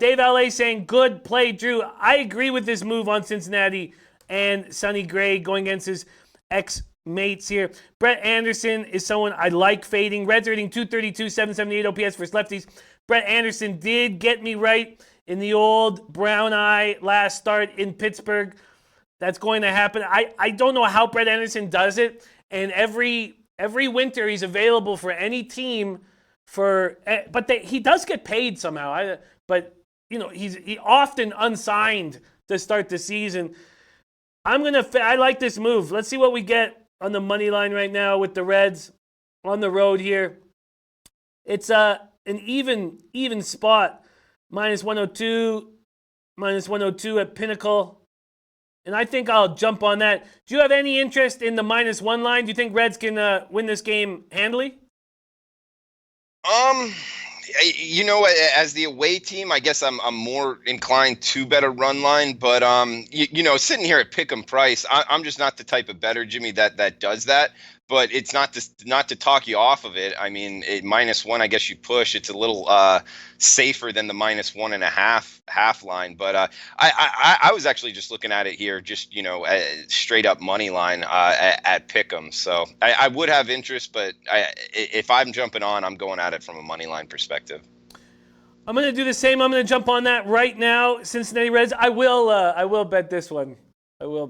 Dave LA saying, good play, Drew. I agree with this move on Cincinnati and Sonny Gray going against his ex-mates here. Brett Anderson is someone I like fading. Reds are hitting 232, 778 OPS versus lefties. Brett Anderson did get me right in the old brown eye last start in Pittsburgh. That's going to happen. I don't know how Brett Anderson does it. And every winter he's available for any team but he does get paid somehow. But he often unsigned to start the season. I like this move. Let's see what we get on the money line right now with the Reds on the road here. It's an even spot. -102, -102 at Pinnacle. And I think I'll jump on that. Do you have any interest in the -1 line? Do you think Reds can win this game handily? As the away team, I guess I'm more inclined to bet a run line. But sitting here at pick'em price, I'm just not the type of bettor, Jimmy, that does that. But it's not to talk you off of it. I mean, -1, I guess you push. It's a little safer than the -1.5 line. But I was actually just looking at it here, just straight up money line at pick'em. So I would have interest, but if I'm jumping on, I'm going at it from a money line perspective. I'm going to do the same. I'm going to jump on that right now. Cincinnati Reds. I will bet this one. No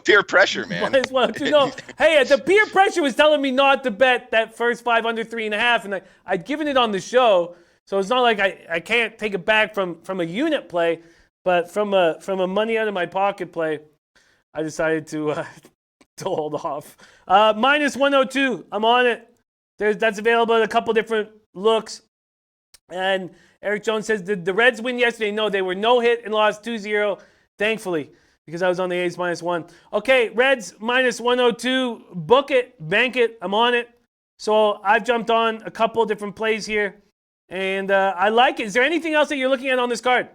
peer pressure, man. -102. No. Hey, the peer pressure was telling me not to bet that first 5 under 3.5, and I'd given it on the show, so it's not like I can't take it back from a unit play, but from a money out of my pocket play, I decided to hold off. -102. I'm on it. That's available at a couple different looks, and Eric Jones says, did the Reds win yesterday? No, they were no hit and lost 2-0. Thankfully, because I was on the A's -1. Okay, Reds -102. Book it, bank it. I'm on it. So I've jumped on a couple different plays here, and I like it. Is there anything else that you're looking at on this card?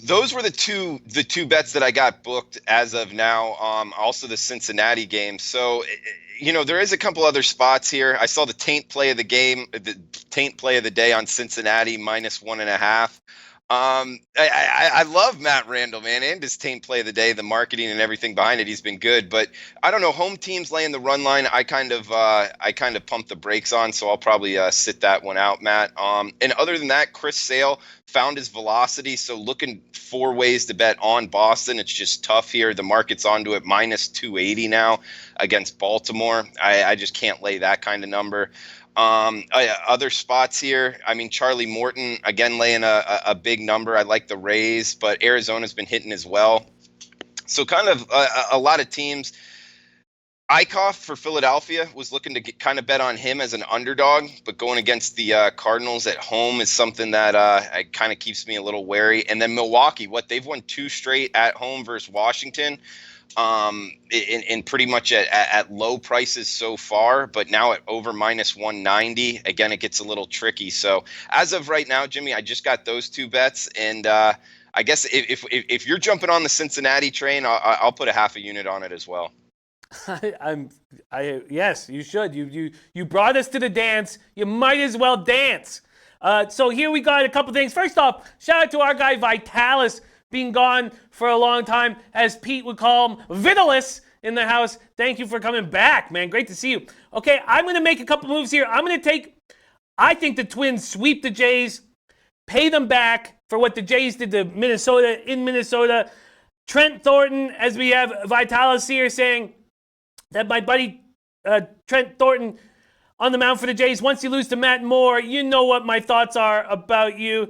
Those were the two bets that I got booked as of now. Also the Cincinnati game. So, there is a couple other spots here. I saw the taint play of the game, the taint play of the day on Cincinnati -1.5. I love Matt Randall, man, and his taint play of the day, the marketing and everything behind it. He's been good, but I don't know. Home teams laying the run line. I kind of pumped the brakes on, so I'll probably sit that one out, Matt. And other than that, Chris Sale found his velocity, so looking for ways to bet on Boston. It's just tough here. The market's onto it -280 now against Baltimore. I just can't lay that kind of number. Other spots here. I mean, Charlie Morton, again, laying a big number. I like the Rays, but Arizona's been hitting as well. So kind of a lot of teams. Eichhoff for Philadelphia was looking to kind of bet on him as an underdog, but going against the Cardinals at home is something that kind of keeps me a little wary. And then Milwaukee, they've won 2 straight at home versus Washington. In pretty much at low prices so far, but now at over -190. Again, it gets a little tricky. So as of right now, Jimmy, I just got those 2 bets, and I guess if you're jumping on the Cincinnati train, I'll put a half a unit on it as well. Yes, you should. You brought us to the dance. You might as well dance. So here we got a couple things. First off, shout out to our guy Vitalis, being gone for a long time, as Pete would call him, Vitalis in the house. Thank you for coming back, man. Great to see you. Okay, I'm going to make a couple moves here. I think the Twins sweep the Jays. pay them back for what the Jays did to Minnesota in Minnesota. Trent Thornton, as we have Vitalis here saying that my buddy Trent Thornton on the mound for the Jays, once you lose to Matt Moore, you know what my thoughts are about you.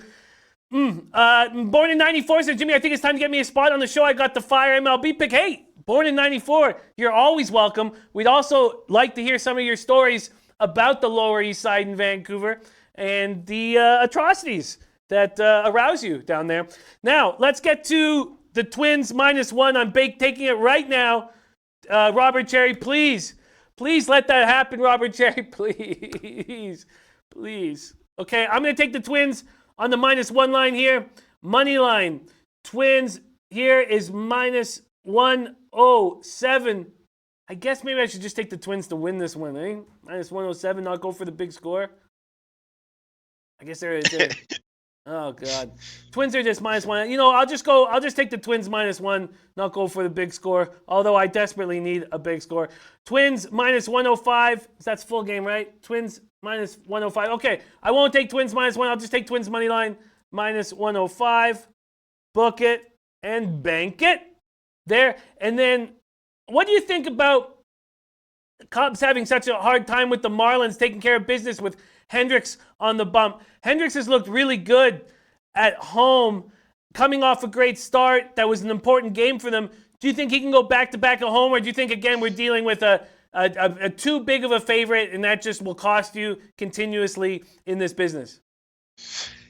Born in 94, says Jimmy, I think it's time to get me a spot on the show. I got the Fire MLB pick. Hey, born in 94, you're always welcome. We'd also like to hear some of your stories about the Lower East Side in Vancouver and the atrocities that arouse you down there. Now, let's get to the Twins -1. I'm taking it right now. Robert Cherry, please let that happen, Robert Cherry, please. Okay, I'm going to take the Twins on the -1 line here. Money line. Twins here is -107. I guess maybe I should just take the Twins to win this one, eh? -107, not go for the big score. I guess there is. Oh God, Twins are just -1. You know, I'll just take the Twins -1, not go for the big score. Although I desperately need a big score. Twins -105. That's full game, right? Twins -105. Okay, I won't take Twins -1. I'll just take Twins money line -105. Book it and bank it there. And then, what do you think about Cubs having such a hard time with the Marlins taking care of business with Hendricks on the bump? Hendricks has looked really good at home, coming off a great start. That was an important game for them. Do you think he can go back-to-back at home, or do you think, again, we're dealing with a too big of a favorite, and that just will cost you continuously in this business?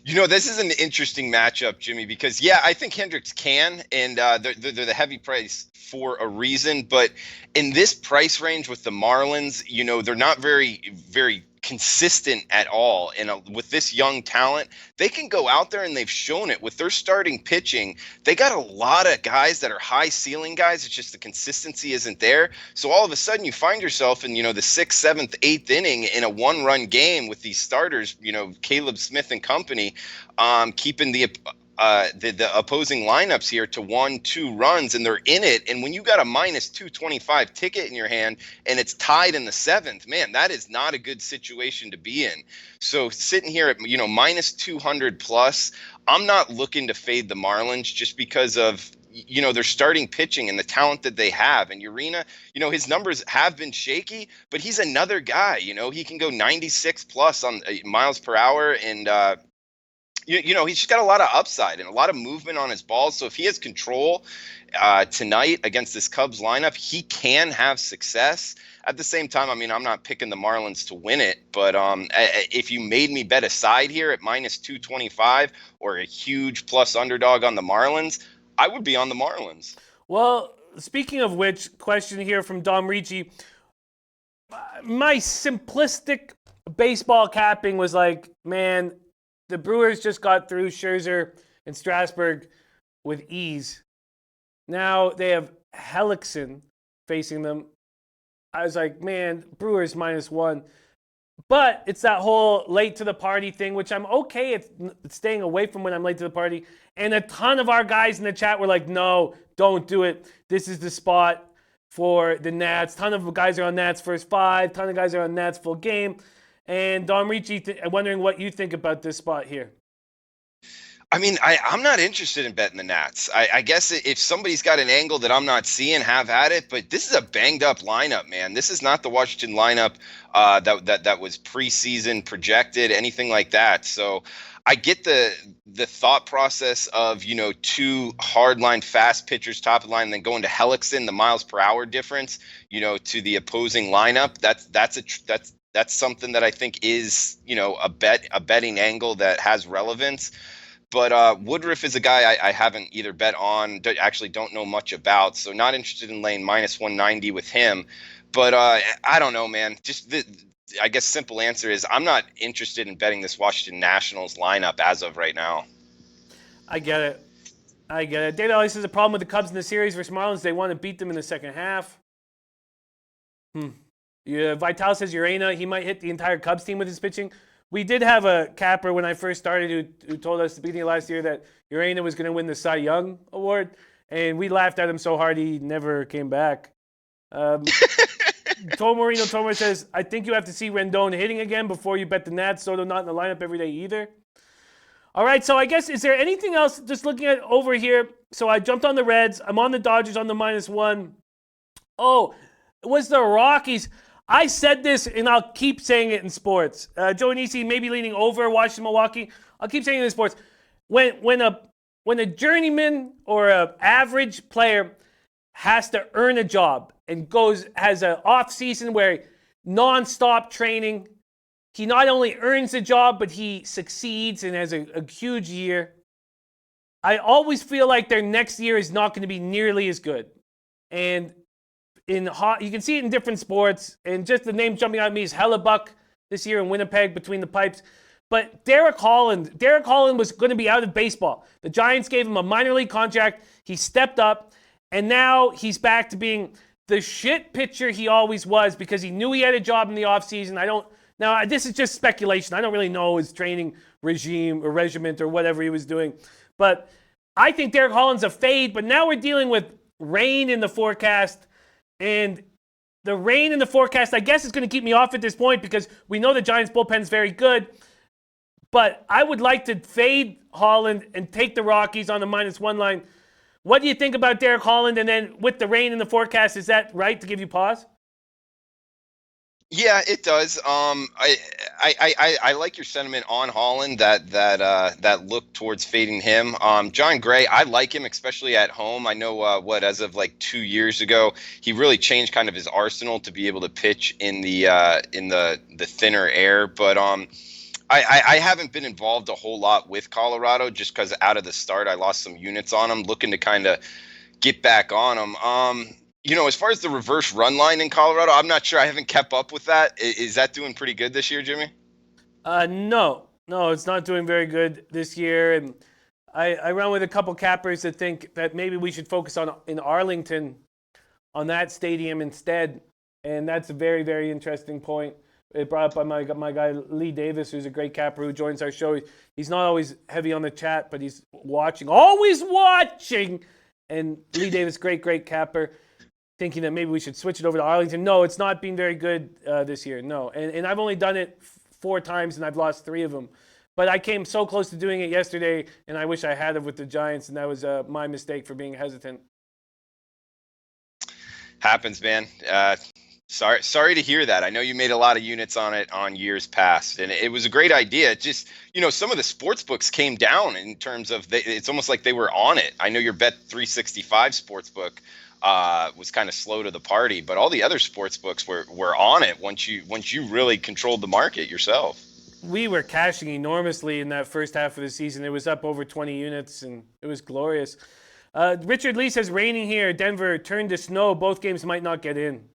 You know, this is an interesting matchup, Jimmy, because, yeah, I think Hendricks can, and they're the heavy price for a reason. But in this price range with the Marlins, you know, they're not very, very consistent at all. And with this young talent, they can go out there, and they've shown it with their starting pitching. They got a lot of guys that are high ceiling guys. It's just the consistency isn't there. So all of a sudden you find yourself in, you know, the 6th, 7th, 8th inning in a 1-run game with these starters, you know, Caleb Smith and company, keeping the opposing lineups here to 1-2 runs, and they're in it. And when you got a -225 ticket in your hand and it's tied in the 7th, man, that is not a good situation to be in. So sitting here at, you know, -200 plus, I'm not looking to fade the Marlins just because of, you know, their starting pitching and the talent that they have. And Urena, you know, his numbers have been shaky, but he's another guy, you know, he can go 96 plus on miles per hour, and you know, he's just got a lot of upside and a lot of movement on his balls. So if he has control tonight against this Cubs lineup, he can have success. At the same time, I mean, I'm not picking the Marlins to win it, but if you made me bet a side here at -225 or a huge plus underdog on the Marlins, I would be on the Marlins. Well, speaking of which, question here from Dom Ricci. My simplistic baseball capping was like, man, the Brewers just got through Scherzer and Strasburg with ease. Now they have Hellickson facing them. I was like, man, Brewers -1. But it's that whole late to the party thing, which I'm okay at staying away from when I'm late to the party. And a ton of our guys in the chat were like, no, don't do it. This is the spot for the Nats. Ton of guys are on Nats first 5. Ton of guys are on Nats full game. And Don Ricci, I'm wondering what you think about this spot here. I mean, I'm not interested in betting the Nats. I guess if somebody's got an angle that I'm not seeing, have at it. But this is a banged up lineup, man. This is not the Washington lineup that was preseason projected, anything like that. So I get the thought process of, you know, 2 hardline fast pitchers top of the line, and then going to Hellickson, the miles per hour difference, you know, to the opposing lineup. That's something that I think is, you know, a betting angle that has relevance. But Woodruff is a guy I haven't either bet on, actually don't know much about, so not interested in laying -190 with him. But I don't know, man. Just I guess simple answer is I'm not interested in betting this Washington Nationals lineup as of right now. I get it. Data always says the problem with the Cubs in the series versus Marlins, they want to beat them in the second half. Yeah, Vital says Urena, he might hit the entire Cubs team with his pitching. We did have a capper when I first started who told us at the beginning of last year that Urena was going to win the Cy Young Award, and we laughed at him so hard he never came back. Tomarino says, I think you have to see Rendon hitting again before you bet the Nats. Soto not in the lineup every day either. All right, so I guess, is there anything else, just looking at over here? So I jumped on the Reds. I'm on the Dodgers on the -1. Oh, it was the Rockies. I said this, and I'll keep saying it in sports. Joe Nisi may be leaning over Washington, Milwaukee. I'll keep saying it in sports. When a journeyman or an average player has to earn a job and has an off season where nonstop training, he not only earns a job, but he succeeds and has a huge year. I always feel like their next year is not going to be nearly as good. And you can see it in different sports. And just the name jumping out at me is Hellebuck this year in Winnipeg between the pipes. But Derek Holland was going to be out of baseball. The Giants gave him a minor league contract. He stepped up. And now he's back to being the shit pitcher he always was because he knew he had a job in the offseason. Now, this is just speculation. I don't really know his training regiment or whatever he was doing. But I think Derek Holland's a fade. But now we're dealing with rain in the forecast. And the rain in the forecast, I guess, is going to keep me off at this point because we know the Giants' bullpen is very good. But I would like to fade Holland and take the Rockies on the -1 line. What do you think about Derek Holland? And then with the rain in the forecast, is that right to give you pause? Yeah, it does. I like your sentiment on Holland that look towards fading him. John Gray, I like him, especially at home. I know as of like 2 years ago, he really changed kind of his arsenal to be able to pitch in the thinner air. But I haven't been involved a whole lot with Colorado just because out of the start I lost some units on him, looking to kind of get back on him. As far as the reverse run line in Colorado, I'm not sure. I haven't kept up with that. Is that doing pretty good this year, Jimmy? No, it's not doing very good this year. And I run with a couple cappers that think that maybe we should focus in Arlington on that stadium instead. And that's a very, very interesting point. It brought up by my guy Lee Davis, who's a great capper who joins our show. He's not always heavy on the chat, but he's always watching. And Lee Davis, great capper, thinking that maybe we should switch it over to Arlington. No, it's not been very good this year. No, and I've only done it 4 times, and I've lost 3 of them. But I came so close to doing it yesterday, and I wish I had it with the Giants, and that was my mistake for being hesitant. Happens, man. Sorry to hear that. I know you made a lot of units on it on years past, and it was a great idea. Just, some of the sports books came down in terms of it's almost like they were on it. I know your Bet365 sports book was kind of slow to the party, but all the other sports books were on it once you really controlled the market yourself. We were cashing enormously in that first half of the season. It was up over 20 units, and it was glorious. Richard Lee says, raining here. Denver turned to snow. Both games might not get in.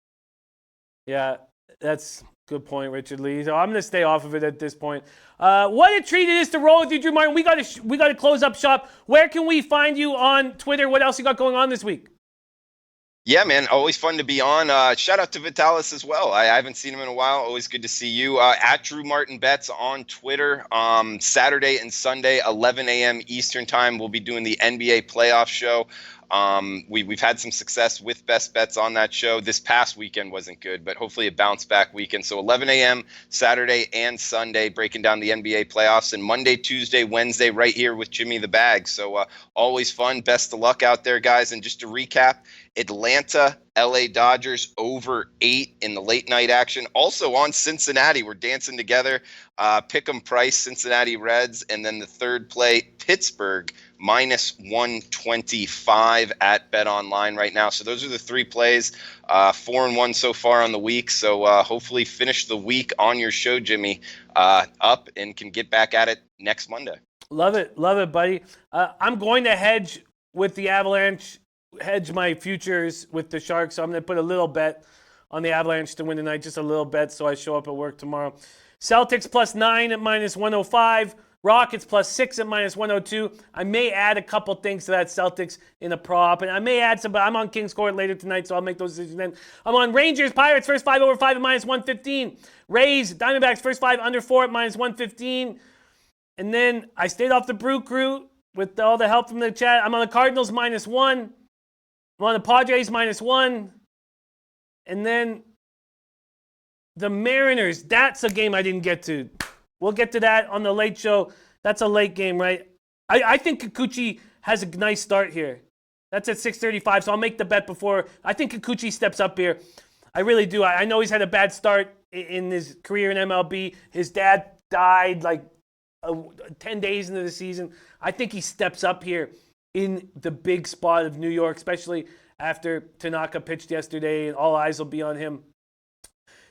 Yeah, that's a good point, Richard Lee. So I'm going to stay off of it at this point. What a treat it is to roll with you, Drew Martin. We got to close up shop. Where can we find you on Twitter? What else you got going on this week? Yeah, man, always fun to be on. Shout out to Vitalis as well. I haven't seen him in a while. Always good to see you. At Drew Martin Bets on Twitter. Saturday and Sunday, 11 a.m. Eastern time, we'll be doing the NBA playoff show. We've had some success with best bets on that show. This past weekend wasn't good, but hopefully a bounce back weekend. So 11 a.m. Saturday and Sunday, breaking down the NBA playoffs, and Monday, Tuesday, Wednesday, right here with Jimmy the Bag. So always fun. Best of luck out there, guys. And just to recap, Atlanta, LA Dodgers over 8 in the late night action. Also on Cincinnati, we're dancing together. Pick'em price, Cincinnati Reds, and then the third play, Pittsburgh -125 at Bet Online right now. So those are the 3 plays. 4-1 so far on the week. So hopefully finish the week on your show, Jimmy, up and can get back at it next Monday. Love it, buddy. I'm going to hedge with the Avalanche. Hedge my futures with the Sharks, so I'm going to put a little bet on the Avalanche to win tonight, just a little bet, so I show up at work tomorrow. Celtics +9 at -105. Rockets +6 at -102. I may add a couple things to that Celtics in a prop, and I may add some, but I'm on Kings Court later tonight, so I'll make those decisions then. I'm on Rangers, Pirates, first 5 over 5 at -115. Rays, Diamondbacks, first 5 under 4 at -115. And then I stayed off the Brew Crew with all the help from the chat. I'm on the Cardinals -1. I'm on the Padres -1. And then the Mariners. That's a game I didn't get to. We'll get to that on the late show. That's a late game, right? I think Kikuchi has a nice start here. That's at 6:35, so I'll make the bet before. I think Kikuchi steps up here. I really do. I know he's had a bad start in his career in MLB. His dad died like 10 days into the season. I think he steps up here in the big spot of New York, especially after Tanaka pitched yesterday, and all eyes will be on him.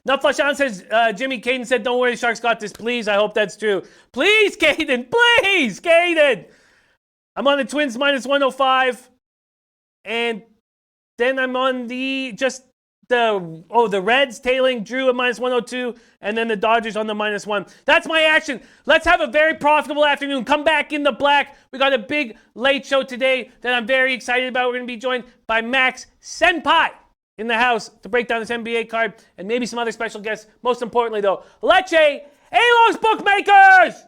Now, Flashan says, Jimmy Caden said, don't worry, the Sharks got this. Please, I hope that's true. Please, Caden. Please, Caden. I'm on the Twins minus 105. And then I'm on the Reds tailing Drew at minus 102. And then the Dodgers on the minus 1. That's my action. Let's have a very profitable afternoon. Come back in the black. We got a big late show today that I'm very excited about. We're going to be joined by Max Senpai in the house to break down this NBA card and maybe some other special guests. Most importantly, though, Leche Alos Bookmakers!